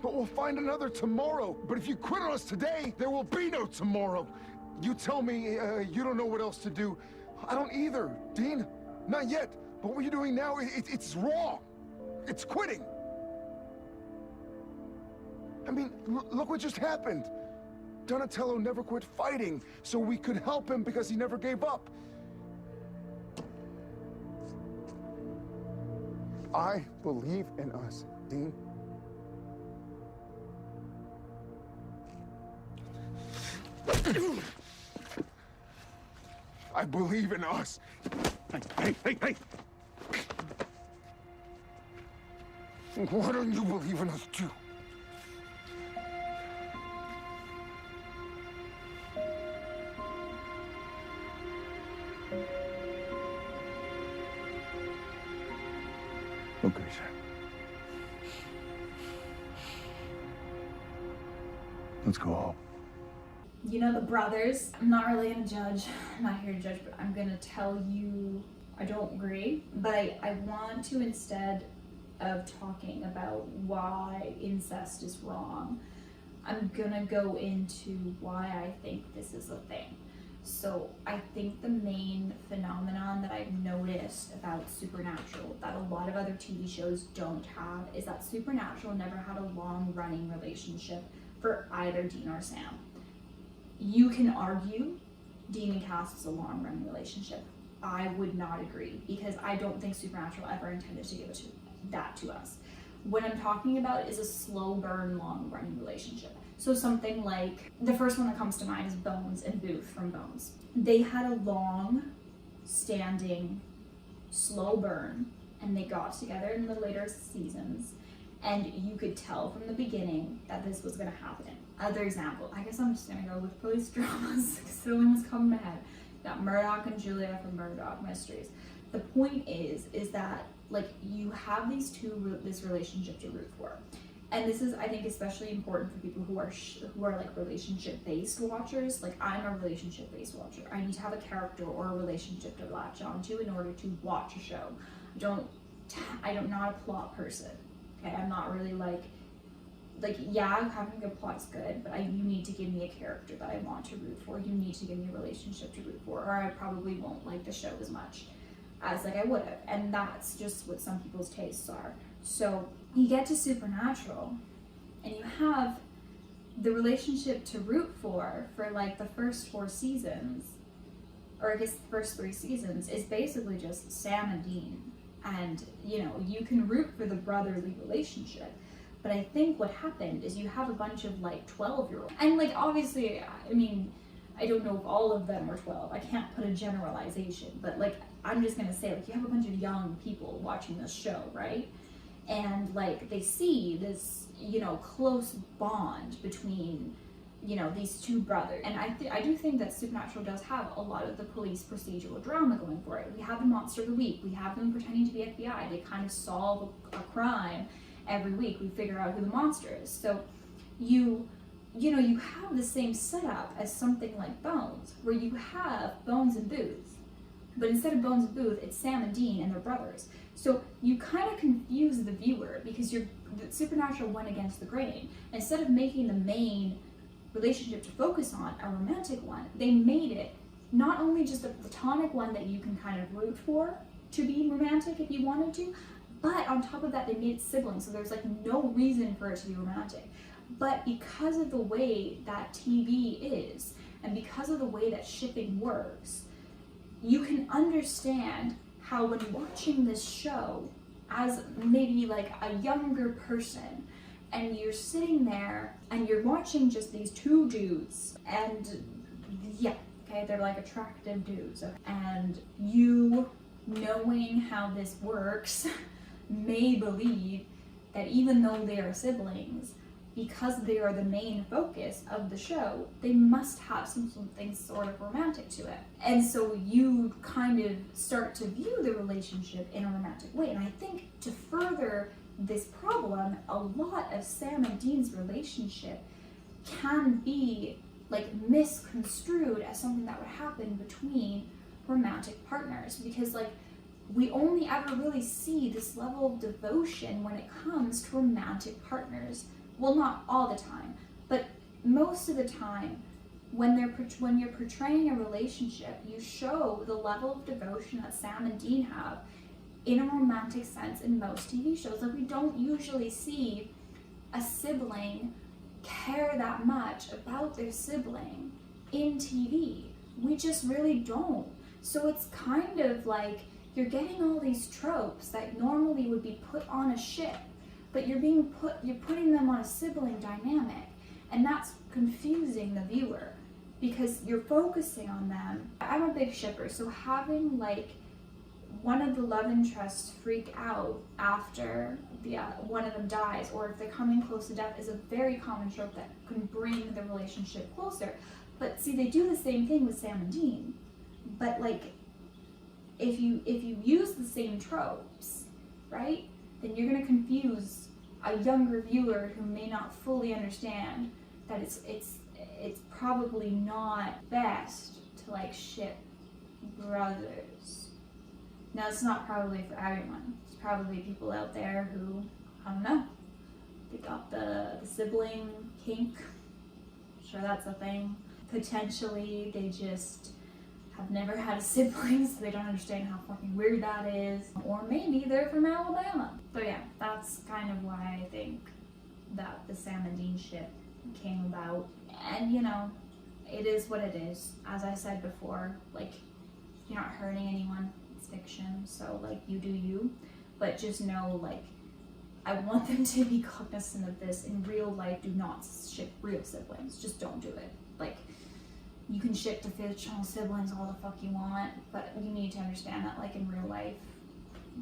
But we'll find another tomorrow. But if you quit on us today, there will be no tomorrow. You tell me you don't know what else to do. I don't either, Dean. Not yet. But what you're doing now, it's wrong. It's quitting. I mean, look what just happened. Donatello never quit fighting, so we could help him because he never gave up. I believe in us, Dean. I believe in us. Hey. Why don't you believe in us too? Okay, sir. Let's go home. You know, the brothers, I'm not really gonna judge, I'm not here to judge, but I'm gonna tell you I don't agree. But I want to, instead of talking about why incest is wrong, I'm gonna go into why I think this is a thing. So I think the main phenomenon that I've noticed about Supernatural that a lot of other TV shows don't have is that Supernatural never had a long-running relationship for either Dean or Sam. You can argue Dean and Cass is a long-running relationship. I would not agree, because I don't think Supernatural ever intended to give that to us. What I'm talking about is a slow burn, long-running relationship. So something like, the first one that comes to mind is Bones and Booth from Bones. They had a long-standing, slow burn, and they got together in the later seasons, and you could tell from the beginning that this was gonna happen. Other example, I guess I'm just gonna go with police dramas, because the only ones coming to my head. Got Murdoch and Julia from Murdoch Mysteries. The point is that, like, you have these two, this relationship to root for. And this is, I think, especially important for people who are like relationship-based watchers. Like, I'm a relationship-based watcher. I need to have a character or a relationship to latch onto in order to watch a show. I'm not a plot person. Okay, I'm not really like yeah, having a good plot's good, but you need to give me a character that I want to root for. You need to give me a relationship to root for, or I probably won't like the show as much as like I would have. And that's just what some people's tastes are. So you get to Supernatural, and you have the relationship to root for like the first 4 seasons, or I guess the first 3 seasons, is basically just Sam and Dean. And, you know, you can root for the brotherly relationship. But I think what happened is you have a bunch of like 12-year-olds. And like, obviously, I mean, I don't know if all of them were 12. I can't put a generalization, but like, I'm just gonna say, like, you have a bunch of young people watching this show, right? And like, they see this, you know, close bond between, you know, these two brothers. And I do think that Supernatural does have a lot of the police procedural drama going for it. We have the monster of the week. We have them pretending to be FBI. They kind of solve a crime every week. We figure out who the monster is. So you know, you have the same setup as something like Bones, where you have Bones and Booth. But instead of Bones and Booth, it's Sam and Dean and their brothers. So you kind of confuse the viewer, because the Supernatural went against the grain. Instead of making the main relationship to focus on a romantic one, they made it not only just a platonic one that you can kind of root for to be romantic if you wanted to, but on top of that, they made it siblings, so there's like no reason for it to be romantic. But because of the way that TV is, and because of the way that shipping works, you can understand how, when watching this show as maybe like a younger person, and you're sitting there and you're watching just these 2 dudes, and yeah, okay, they're like attractive dudes, and you, knowing how this works, may believe that even though they are siblings, because they are the main focus of the show, they must have something sort of romantic to it. And so you kind of start to view the relationship in a romantic way. And I think to further this problem, a lot of Sam and Dean's relationship can be like misconstrued as something that would happen between romantic partners, because like, we only ever really see this level of devotion when it comes to romantic partners. Well, not all the time, but most of the time, when you're portraying a relationship, you show the level of devotion that Sam and Dean have in a romantic sense in most TV shows. Like, we don't usually see a sibling care that much about their sibling in TV. We just really don't. So it's kind of like you're getting all these tropes that normally would be put on a ship, but you're putting them on a sibling dynamic, and that's confusing the viewer because you're focusing on them. I'm a big shipper, so having like one of the love interests freak out after one of them dies, or if they're coming close to death, is a very common trope that can bring the relationship closer. But see, they do the same thing with Sam and Dean. But like, if you use the same tropes, right, then you're gonna confuse a younger viewer who may not fully understand that it's probably not best to like ship brothers. Now, it's not probably for everyone. There's probably people out there who, I don't know, they got the sibling kink. I'm sure that's a thing. Potentially, they just have never had a sibling, so they don't understand how fucking weird that is. Or maybe they're from Alabama. So yeah, that's kind of why I think that the Sam and Dean ship came about. And you know, it is what it is. As I said before, like, you're not hurting anyone. Fiction, so like, you do you, but just know, like, I want them to be cognizant of this. In real life, do not ship real siblings. Just don't do it. Like, you can ship the fictional siblings all the fuck you want, but you need to understand that, like, in real life,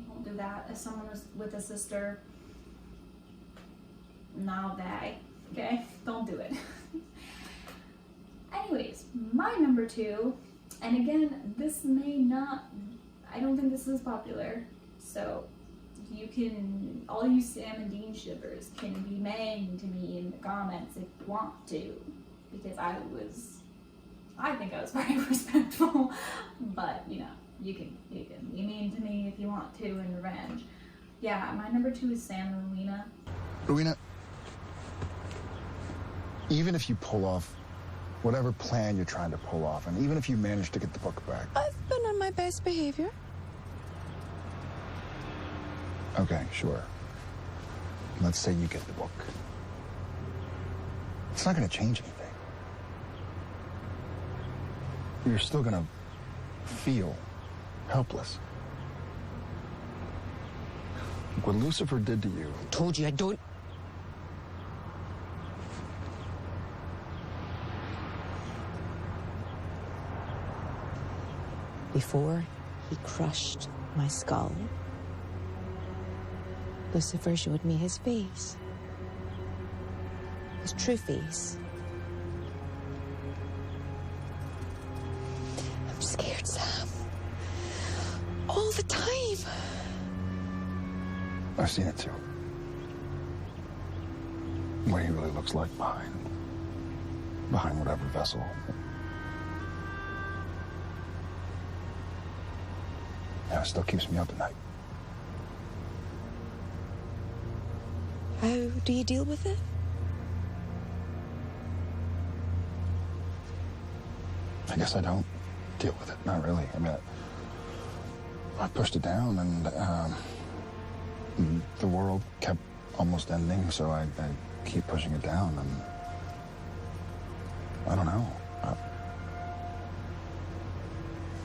don't do that. As someone with a sister, not okay? Okay, don't do it. Anyways, my number 2, and again, this may not, I don't think this is popular, so you can, all you Sam and Dean shippers can be mean to me in the comments if you want to, because I think I was very respectful, but you know, you can be mean to me if you want to in revenge. Yeah, my number 2 is Sam and Rowena. Rowena, even if you pull off whatever plan you're trying to pull off, and even if you manage to get the book back. I've been on my best behavior. Okay, sure. Let's say you get the book. It's not going to change anything. You're still going to feel helpless. Look, what Lucifer did to you. I told you I don't. Before he crushed my skull, Lucifer showed me his face. His true face. I'm scared, Sam. All the time. I've seen it too. What he really looks like behind whatever vessel. Yeah, it still keeps me up at night. How do you deal with it? I guess I don't deal with it. Not really. I mean, I pushed it down, and the world kept almost ending, so I keep pushing it down, and I don't know. I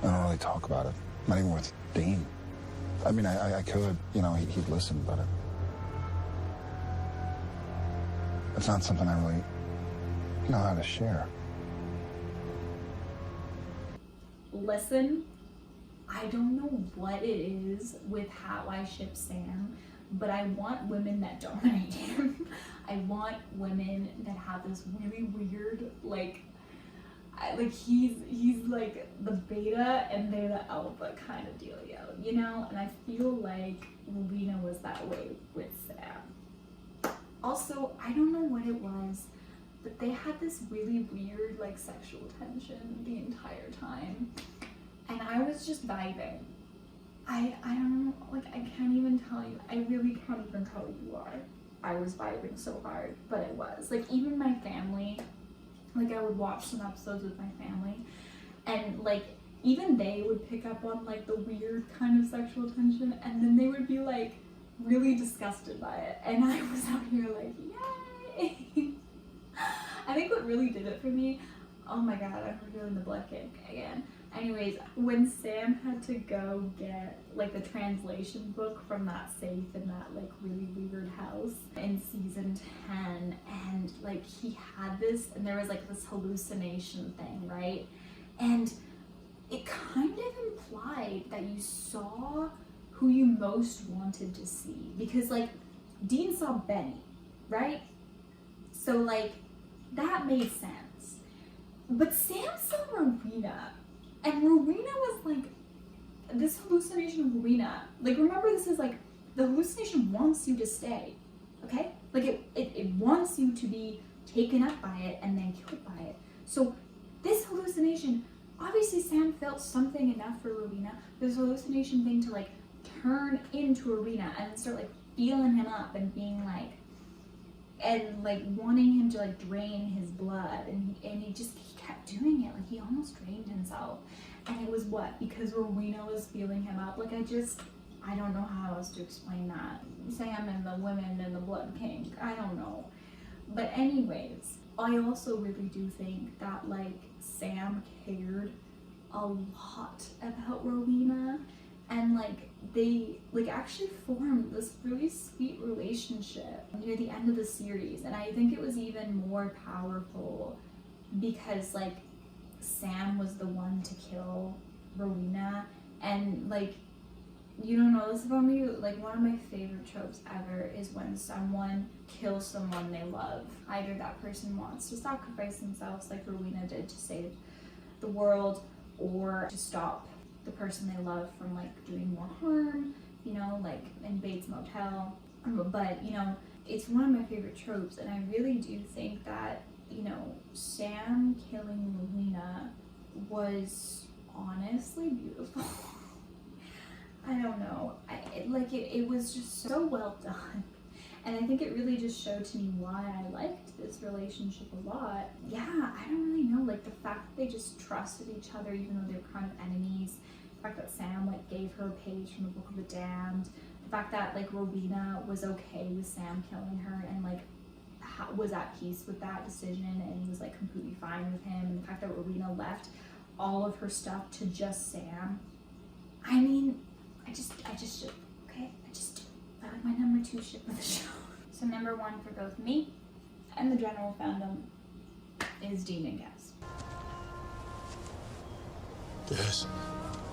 don't really talk about it. Not even with Dean. I mean, I could, you know, he'd listen, but it's not something I really know how to share. Listen, I don't know what it is with how I ship Sam, but I want women that dominate him. I want women that have this really weird, like he's like the beta and they're the alpha kind of dealio, you know? And I feel like Rowena was that way with Sam. Also, I don't know what it was, but they had this really weird, like, sexual tension the entire time. And I was just vibing. I don't know, like, I can't even tell you. I really can't even tell you why. I was vibing so hard, but it was. Like, even my family, like, I would watch some episodes with my family, and, like, even they would pick up on, like, the weird kind of sexual tension, and then they would be, like, really disgusted by it. And I was out here like, yay! I think what really did it for me, oh my god, I'm revealing the blood cake again. Anyways, when Sam had to go get like the translation book from that safe in that like really weird house in season 10, and like he had this, and there was like this hallucination thing, right? And it kind of implied that you saw who you most wanted to see, because like Dean saw Benny, right? So like that made sense. But Sam saw Rowena, and Rowena was like this hallucination of Rowena. Like, remember, this is like the hallucination wants you to stay, okay? Like it wants you to be taken up by it and then killed by it. So this hallucination, obviously Sam felt something enough for Rowena, this hallucination thing to like turn into Rowena and start like feeling him up and being like, and like wanting him to like drain his blood, and he kept doing it. Like he almost drained himself, and it was what, because Rowena was feeling him up. Like I don't know how else to explain that. Sam and the women and the blood kink, I don't know. But anyways, I also really do think that like Sam cared a lot about Rowena, and like they like actually formed this really sweet relationship near the end of the series. And I think it was even more powerful because like Sam was the one to kill Rowena, and like, you don't know this about me, like one of my favorite tropes ever is when someone kills someone they love. Either that person wants to sacrifice themselves like Rowena did to save the world, or to stop the person they love from like doing more harm, you know, like in Bates Motel. But you know, it's one of my favorite tropes, and I really do think that, you know, Sam killing Rowena was honestly beautiful. I don't know, it was just so well done. And I think it really just showed to me why I liked this relationship a lot. Yeah, I don't really know, like the fact that they just trusted each other even though they were kind of enemies. The fact that Sam like gave her a page from the Book of the Damned. The fact that like Rowena was okay with Sam killing her and like was at peace with that decision and was like completely fine with him. And the fact that Rowena left all of her stuff to just Sam. I mean, I just ship, okay? I just do. I like my number 2 ship of the show. So number 1 for both me and the general fandom is Dean and Cass. Yes.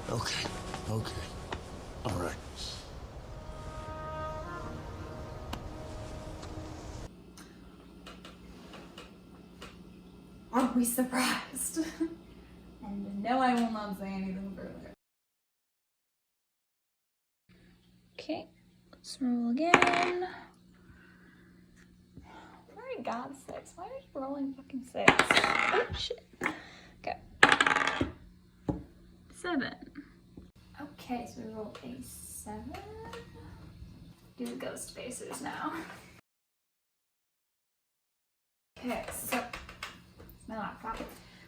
Okay. Okay. All right. Are we surprised? And no, I will not say anything further. Okay, let's roll again. For God's sakes, why are you rolling fucking 6? Oh shit. Okay. 7. Okay, so we roll a 7. Do the ghostfacers now. Okay, so my laptop.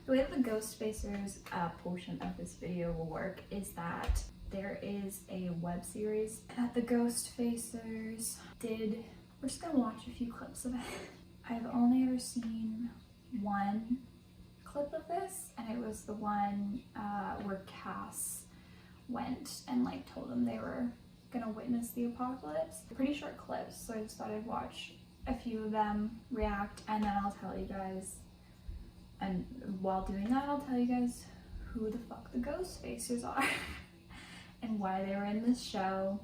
The way that the ghostfacers portion of this video will work is that there is a web series that the ghostfacers did. We're just gonna watch a few clips of it. I've only ever seen one clip of this, and it was the one where Cass went and like told them they were gonna witness the apocalypse. Pretty short clips, so I just thought I'd watch a few of them, react, and then I'll tell you guys. And while doing that, I'll tell you guys who the fuck the ghostfacers are and why they were in this show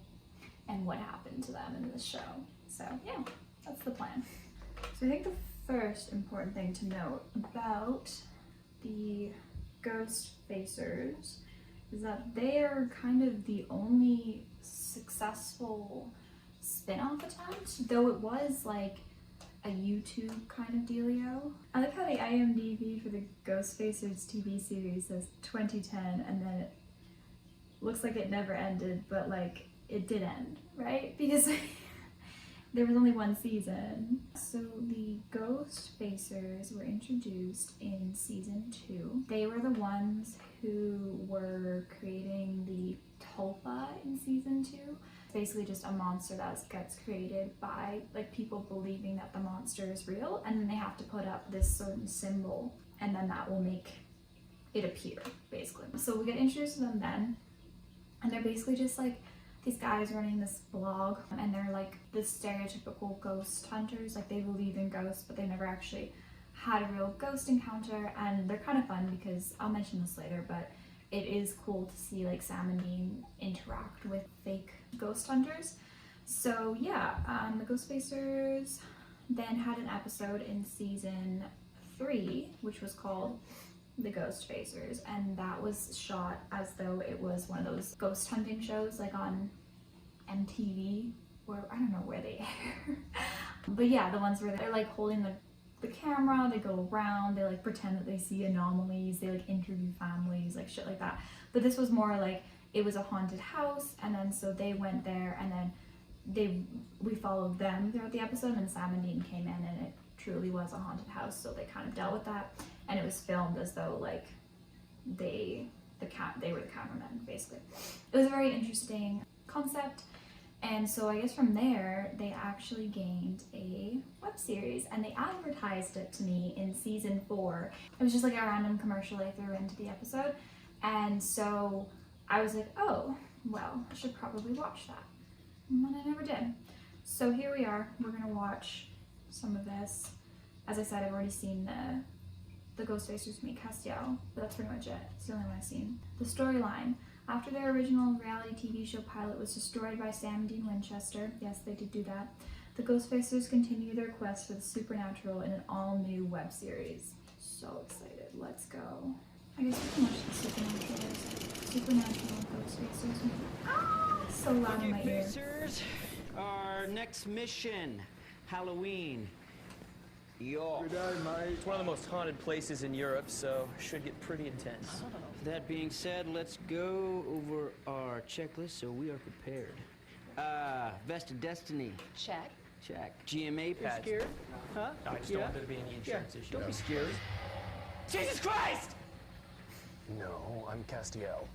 and what happened to them in this show. So yeah, that's the plan. So I think the first important thing to note about the ghostfacers is that they are kind of the only successful spin-off attempt, though it was like a YouTube kind of dealio. I like how the IMDb for the Ghostfacers TV series says 2010, and then it looks like it never ended, but like it did end, right? Because there was only one season. So the Ghostfacers were introduced in season 2. They were the ones who were creating the Tulpa in season 2. basically just a monster that gets created by like people believing that the monster is real, and then they have to put up this certain symbol, and then that will make it appear, basically. So we get introduced to them then, and they're basically just like these guys running this blog, and they're like the stereotypical ghost hunters. Like they believe in ghosts, but they never actually had a real ghost encounter, and they're kind of fun because I'll mention this later, but it is cool to see like Sam and Dean interact with fake ghost hunters. So yeah, the Ghostfacers then had an episode in season 3, which was called The Ghostfacers, and that was shot as though it was one of those ghost hunting shows like on MTV, or I don't know where they air. But yeah, the ones where they're like holding the camera, they go around, they like pretend that they see anomalies, they like interview families, like shit like that. But this was more like it was a haunted house, and then so they went there, and then we followed them throughout the episode, and Sam and Dean came in, and it truly was a haunted house, so they kind of dealt with that, and it was filmed as though like they were the cameramen, basically. It was a very interesting concept. And so I guess from there, they actually gained a web series, and they advertised it to me in season 4. It was just like a random commercial they threw into the episode. And so I was like, oh, well, I should probably watch that. And then I never did. So here we are. We're gonna watch some of this. As I said, I've already seen the Ghostfacers meet Castiel, but that's pretty much it. It's the only one I've seen. The storyline. After their original reality TV show pilot was destroyed by Sam and Dean Winchester, yes, they did do that, the Ghostfacers continue their quest for the supernatural in an all-new web series. So excited. Let's go. I guess we can watch the supernatural Ghostfacers. Ah, so loud in my ear. Facers, our next mission, Halloween. Yo. Good day, mate. It's one of the most haunted places in Europe, so should get pretty intense. That being said, let's go over our checklist so we are prepared. Vest of Destiny. Check. Check. GMA pads. Scared? Huh? I just don't want there to be any insurance issue. Don't be scared. Jesus Christ! No, I'm Castiel.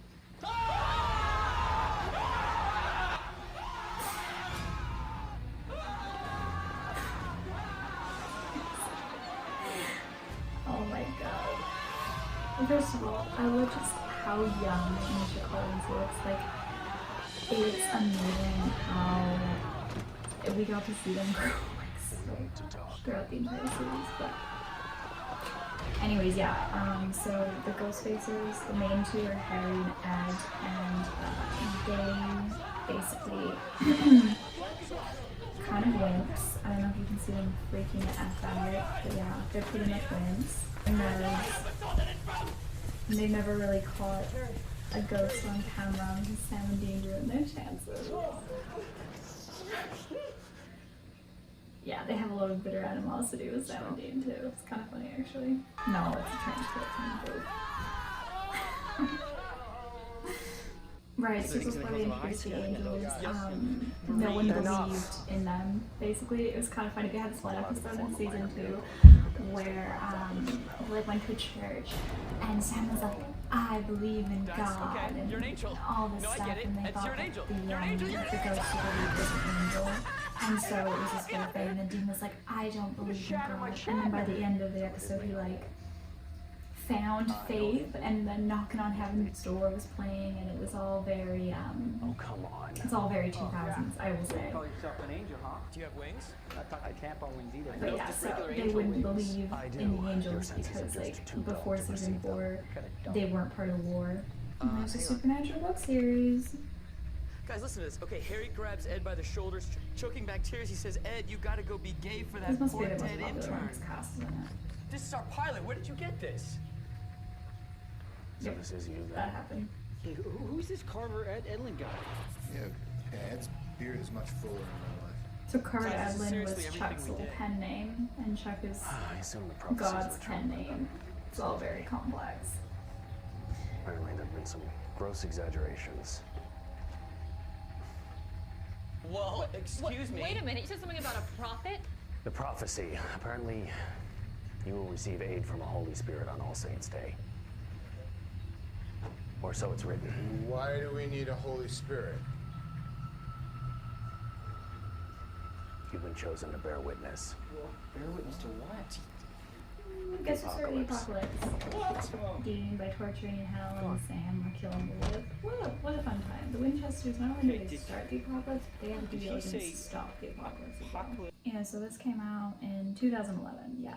Oh my god. First of all, I love just how young Misha Collins looks. Like, it's amazing how we got to see them grow like so throughout the entire series. But anyways, yeah, so the Ghostfacers, the main two are Harry and Ed, and they basically kind of wimps. I don't know if you can see them freaking the F out, but yeah, they're pretty much wimps. And they never really caught a ghost on camera because Sam and Dean ruined their chances. Yeah, they have a lot of bitter animosity with Sam and Dean too. It's kind of funny actually. No, it's a trench coat. Right, so before they introduced the angels, no one believed in them. Basically, it was kind of funny. They had this one episode in season 2 where they like went to a church, and Sam was like, "I believe in God," and all this stuff, and they thought that the ghost believed was an angel, and so it was this whole thing. And then Dean was like, "I don't believe in God," and then by the end of the episode, he like found faith, and then Knocking on Heaven's Door was playing, and it was all very oh, come on. It's all very 2000s, I will say. Call yourself an angel, huh? Do you have wings? I can't on wings either. But yeah, so they wouldn't believe in the angels because like before season 4 they weren't part of the war. And there's a supernatural book series. Guys, listen to this. Okay, Harry grabs Ed by the shoulders, choking back tears. He says, "Ed, you gotta go be gay for that This must poor be the most dead popular intern." one's cast, isn't it? This is our pilot. Where did you get this? So this is you then? That happened. Hey, who's this Carver Edlin guy? Yeah, Ed's beard is much fuller in real life. So Carver Guys, this is Edlin was seriously Chuck's everything we little did. pen name, and Chuck is I assume the prophecies God's were true. pen name. It's all very complex. Apparently there have been some gross exaggerations. Well, excuse me. Wait a minute, you said something about a prophet? The prophecy. Apparently, you will receive aid from a Holy Spirit on All Saints' Day. Or so it's written. Why do we need a Holy Spirit? You've been chosen to bear witness. Well, bear witness to what? I guess it's sort of the apocalypse. Dean by torturing in hell and Sam or killing the whip. What a fun time. The Winchesters, not only did they start the apocalypse, but they had to do to stop the apocalypse as well. Yeah, so this came out in 2011, yeah.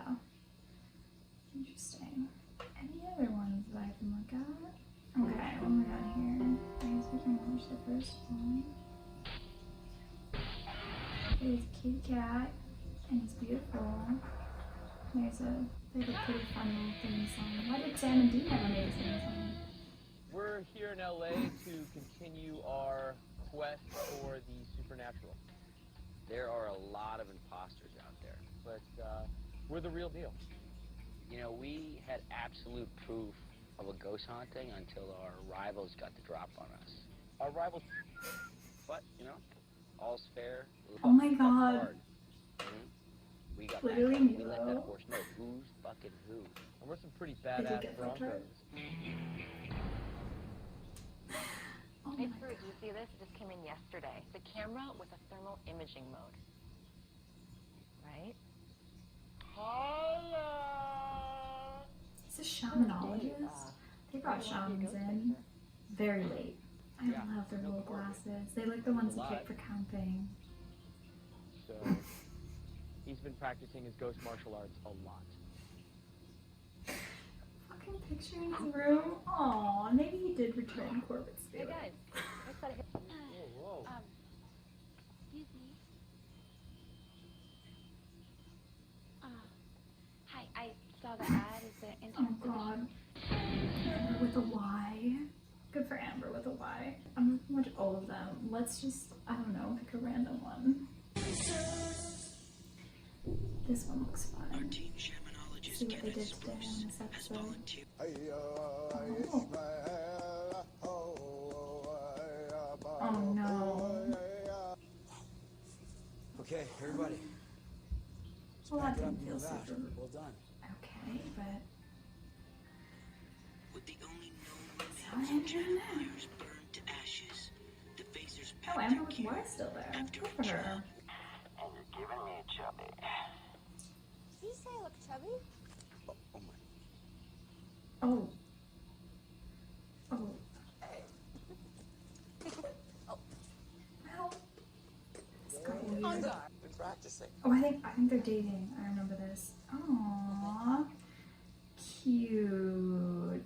Interesting. Any other ones that I can look at? Okay, what we got here? I guess we can watch the first one. It's a kitty cat, and he's beautiful. They have a pretty fun little theme song. Why did Sam and Dean never make a theme song? We're here in LA to continue our quest for the supernatural. There are a lot of imposters out there, but we're the real deal. You know, we had absolute proof of a ghost haunting until our rivals got the drop on us. Our rivals, But, you know, all's fair. Oh my god. Hard. We got Literally back. We let that Milo. horse know who's fucking who. and we're some pretty Did you badass get that Broncos. Oh Hey, my Drew, do you see this? It just came in yesterday. The camera with a thermal imaging mode. Right? He's a shamanologist. They brought shamans in very late. I love their little glasses. They look the ones you pick for camping. So he's been practicing his ghost martial arts a lot. Fucking picture in his room. Aw, maybe he did return Corbett's Hey, spirit. guys. What's that here? Whoa. Excuse me. Hi, I saw the ad. Is there Oh god. Amber with a Y. Good for Amber with a Y. I'm gonna watch all of them. Let's just, I don't know, pick a random one. This one looks fun. See what they did today on this episode. Oh no. Okay, everybody. Well, that didn't feel super Well done. okay, but. With the only So known Amber in there. fires burned to ashes, the Facers Oh, Amber with Y still there. Good for her. and you're giving me a chubby. Did you say I look chubby? Oh my. Oh. Oh. Well. It's got weird. Been practicing. Oh, I think they're dating. I remember this. Aww. Cute.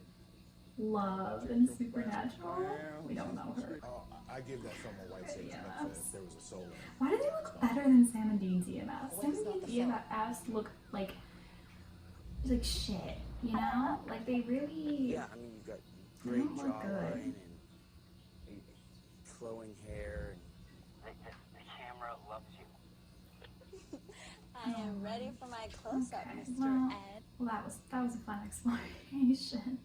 Love and supernatural. We don't know her. Oh, I give that film a white sage if there was a soul in it. Why do they look better than Sam and Dean's EMS? Sam and Dean's EMS look like shit, you know? Like they really. Yeah, I mean, you've got They great don't look good. jawline and flowing hair. The camera loves you. I am ready for my close-up, Okay, Mr. well, Ed. Well, that was a fun exploration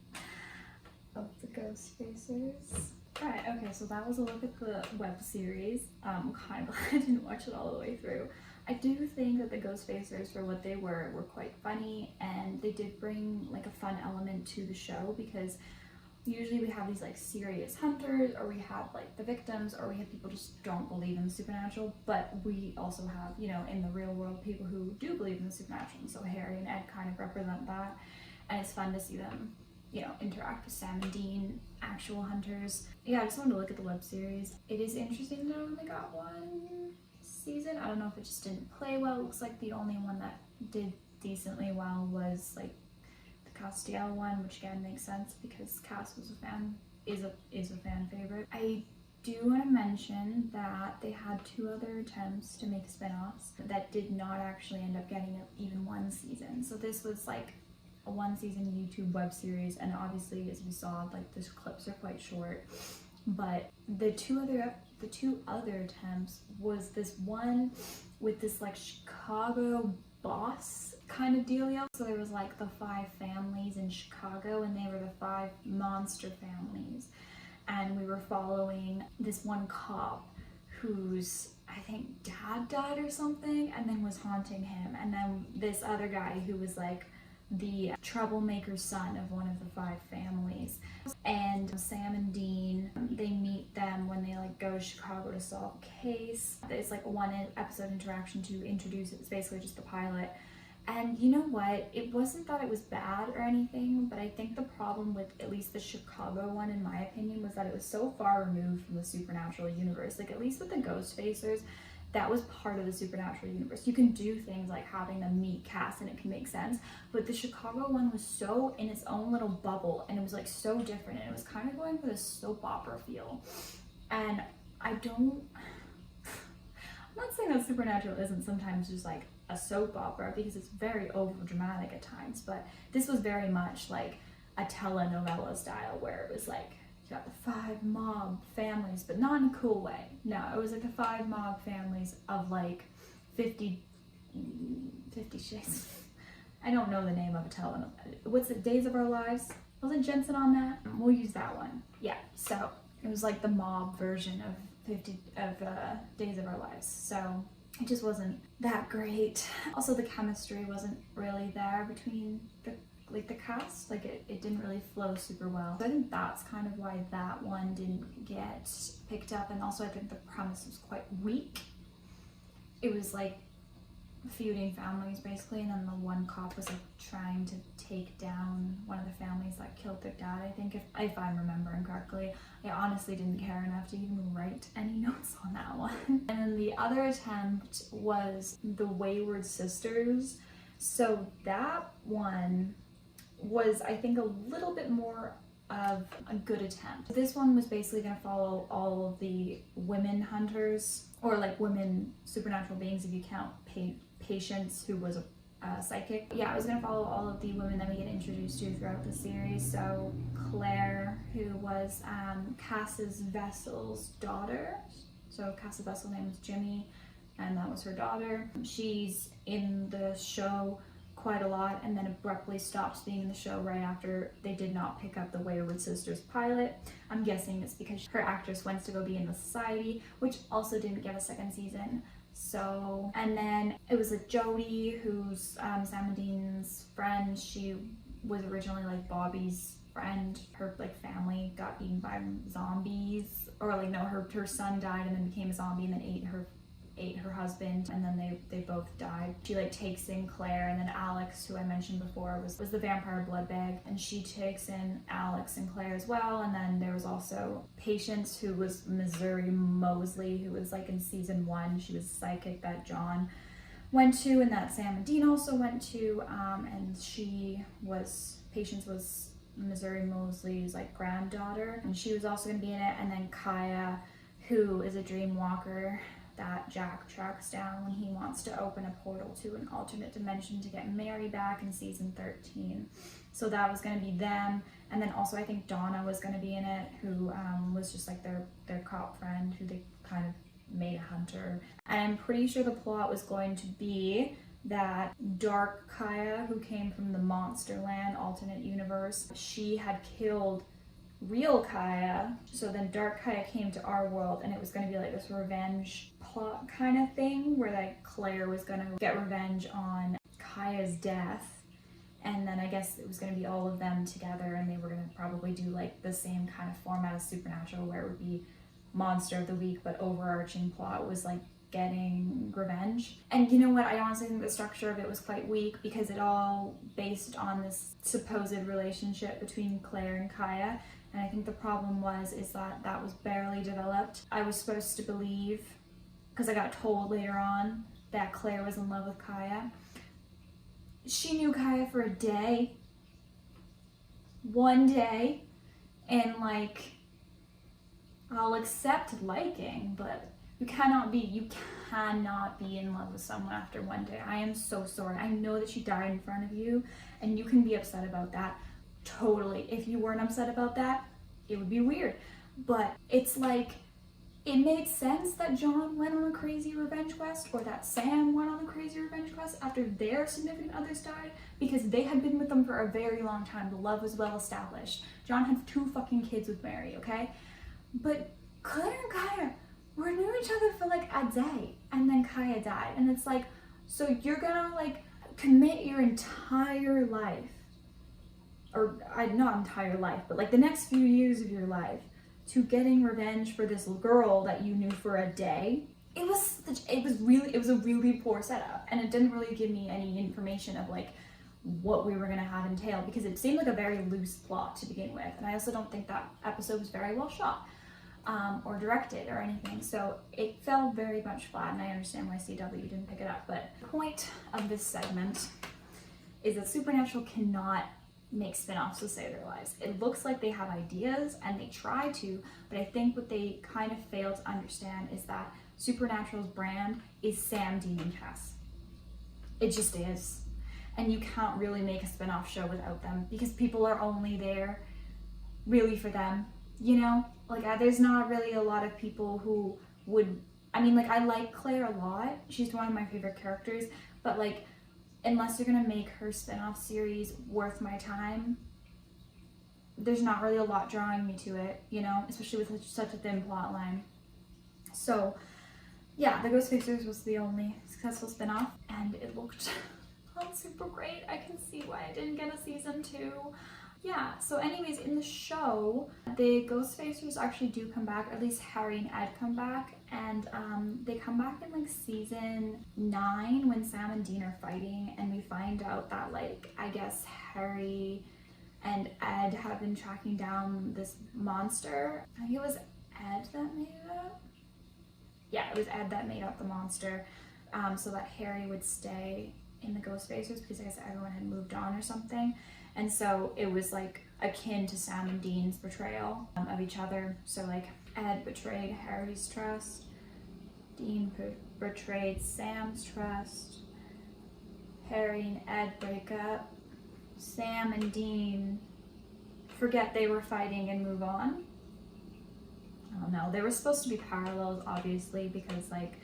of the Ghostfacers. Alright, okay, so that was a look at the web series. Kind of glad I didn't watch it all the way through. I do think that the Ghostfacers, for what they were quite funny, and they did bring like a fun element to the show, because usually we have these like serious hunters, or we have like the victims, or we have people just don't believe in the supernatural, but we also have, you know, in the real world, people who do believe in the supernatural, and so Harry and Ed kind of represent that, and it's fun to see them, you know, interact with Sam and Dean, actual hunters. Yeah, I just wanted to look at the web series. It is interesting that I only got one season. I don't know if it just didn't play well. It looks like the only one that did decently well was like Castiel one, which again makes sense because Cass was a fan, is a fan favorite. I do want to mention that they had 2 other attempts to make spin-offs that did not actually end up getting even 1 season. So this was like a 1-season YouTube web series, and obviously, as we saw, like those clips are quite short. But the two other attempts was this one with this like Chicago boss kind of dealio. So there was like the 5 families in Chicago, and they were the 5 monster families, and we were following this one cop whose, I think, dad died or something, and then was haunting him, and then this other guy who was like the troublemaker son of one of the 5 families. And Sam and Dean, they meet them when they like go to Chicago to solve a case. It's like a 1 episode interaction to introduce it. It's basically just the pilot. And you know what? It wasn't that it was bad or anything, but I think the problem with at least the Chicago one, in my opinion, was that it was so far removed from the supernatural universe. Like, at least with the Ghostfacers, that was part of the supernatural universe. You can do things like having them meet Cass and it can make sense, but the Chicago one was so in its own little bubble and it was like so different and it was kind of going for this soap opera feel. And I'm not saying that supernatural isn't sometimes just like a soap opera, because it's very over dramatic at times, but this was very much like a telenovela style where it was like you got the 5 mob families, but not in a cool way. No, it was like the 5 mob families of like 50 Shades. I don't know the name of a telenovela. What's it, Days of Our Lives? Wasn't Jensen on that? We'll use that one. Yeah, so it was like the mob version of Days of Our Lives. So it just wasn't that great. Also, the chemistry wasn't really there between the cast. Like it didn't really flow super well. So I think that's kind of why that one didn't get picked up. And also I think the premise was quite weak. It was like feuding families basically, and then the one cop was like trying to take down one of the families that killed their dad, I think, if I'm remembering correctly. I honestly didn't care enough to even write any notes on that one. And then the other attempt was The Wayward Sisters. So that one was, I think, a little bit more of a good attempt. This one was basically going to follow all of the women hunters, or like women supernatural beings if you count Patience, who was a psychic. Yeah, I was going to follow all of the women that we get introduced to throughout the series. So Claire, who was Cass's Vessel's daughter. So Cass's Vessel's name was Jimmy, and that was her daughter. She's in the show quite a lot and then abruptly stops being in the show right after they did not pick up the Wayward Sisters pilot. I'm guessing it's because her actress wants to go be in the Society, which also didn't get a 2nd season. So, and then it was like Jody, who's Sam and Dean's friend. She was originally like Bobby's friend. Her like family got eaten by zombies, or like no, her son died and then became a zombie and then ate her husband, and then they both died. She like takes in Claire, and then Alex, who I mentioned before, was the vampire blood bag, and she takes in Alex and Claire as well. And then there was also Patience, who was Missouri Mosley, who was like in season 1. She was psychic that John went to and that Sam and Dean also went to, and Patience was Missouri Mosley's like granddaughter, and she was also going to be in it. And then Kaya, who is a dream walker that Jack tracks down when he wants to open a portal to an alternate dimension to get Mary back in season 13. So that was going to be them. And then also I think Donna was going to be in it, who was just like their cop friend who they kind of made a hunter. And I'm pretty sure the plot was going to be that Dark Kaya, who came from the Monsterland alternate universe, she had killed real Kaya, so then Dark Kaya came to our world, and it was going to be like this revenge plot kind of thing where like Claire was going to get revenge on Kaya's death, and then I guess it was going to be all of them together, and they were going to probably do like the same kind of format as Supernatural, where it would be Monster of the Week, but overarching plot was like getting revenge. And you know what, I honestly think the structure of it was quite weak, because it all based on this supposed relationship between Claire and Kaya. And I think the problem is that was barely developed. I was supposed to believe, because I got told later on, that Claire was in love with Kaya. She knew Kaya for a day. One day. And like, I'll accept liking, but you cannot be in love with someone after one day. I am so sorry. I know that she died in front of you, and you can be upset about that. Totally. If you weren't upset about that, it would be weird. But it's like, it made sense that John went on a crazy revenge quest, or that Sam went on a crazy revenge quest after their significant others died, because they had been with them for a very long time. The love was well established. John had 2 fucking kids with Mary, okay? But Claire and Kaya were knew each other for like a day, and then Kaya died. And it's like, so you're gonna like commit your entire life, or not entire life, but like the next few years of your life to getting revenge for this girl that you knew for a day. It was a really poor setup, and it didn't really give me any information of like what we were gonna have entail, because it seemed like a very loose plot to begin with, and I also don't think that episode was very well shot or directed or anything, so it fell very much flat, and I understand why CW didn't pick it up. But the point of this segment is that Supernatural cannot make spin-offs to save their lives. It looks like they have ideas and they try to, but I think what they kind of fail to understand is that Supernatural's brand is Sam, Dean, and Tess. It just is. And you can't really make a spin-off show without them, because people are only there really for them, you know? Like, there's not really a lot of people who would, I mean, like, I like Claire a lot. She's one of my favorite characters, but like, unless you're gonna make her spin-off series worth my time, there's not really a lot drawing me to it, you know, especially with such a thin plot line. So yeah, the Ghostfacers was the only successful spin-off, and it looked super great. I can see why I didn't get a season 2. Yeah, so anyways, in the show, the Ghostfacers actually do come back, or at least Harry and Ed come back, and they come back in like season 9 when Sam and Dean are fighting, and we find out that, like, I guess Harry and Ed have been tracking down this monster. I think it was Ed that made it up. Yeah, it was Ed that made up the monster, so that Harry would stay in the Ghostfacers, because I guess everyone had moved on or something. And so it was like akin to Sam and Dean's betrayal of each other. So like Ed betrayed Harry's trust, Dean betrayed Sam's trust, Harry and Ed break up, Sam and Dean forget they were fighting and move on. I don't know, there were supposed to be parallels, obviously, because like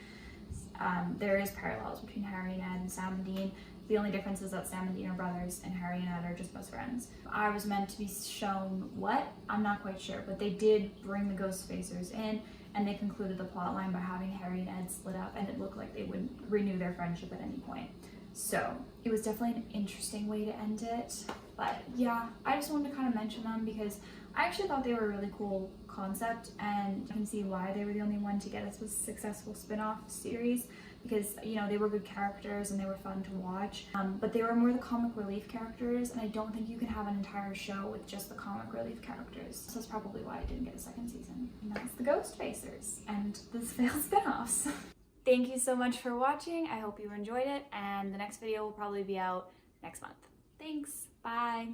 there is parallels between Harry and Ed and Sam and Dean. The only difference is that Sam and Dean are brothers and Harry and Ed are just best friends. I was meant to be shown what? I'm not quite sure, but they did bring the Ghostfacers in, and they concluded the plot line by having Harry and Ed split up, and it looked like they would renew their friendship at any point. So it was definitely an interesting way to end it. But yeah, I just wanted to kind of mention them because I actually thought they were a really cool concept, and you can see why they were the only one to get a successful spin-off series, because, you know, they were good characters and they were fun to watch, but they were more the comic relief characters, and I don't think you can have an entire show with just the comic relief characters. So that's probably why I didn't get a second season. And that's the Ghostfacers and the failed spin-offs. Thank you so much for watching. I hope you enjoyed it, and the next video will probably be out next month. Thanks, bye.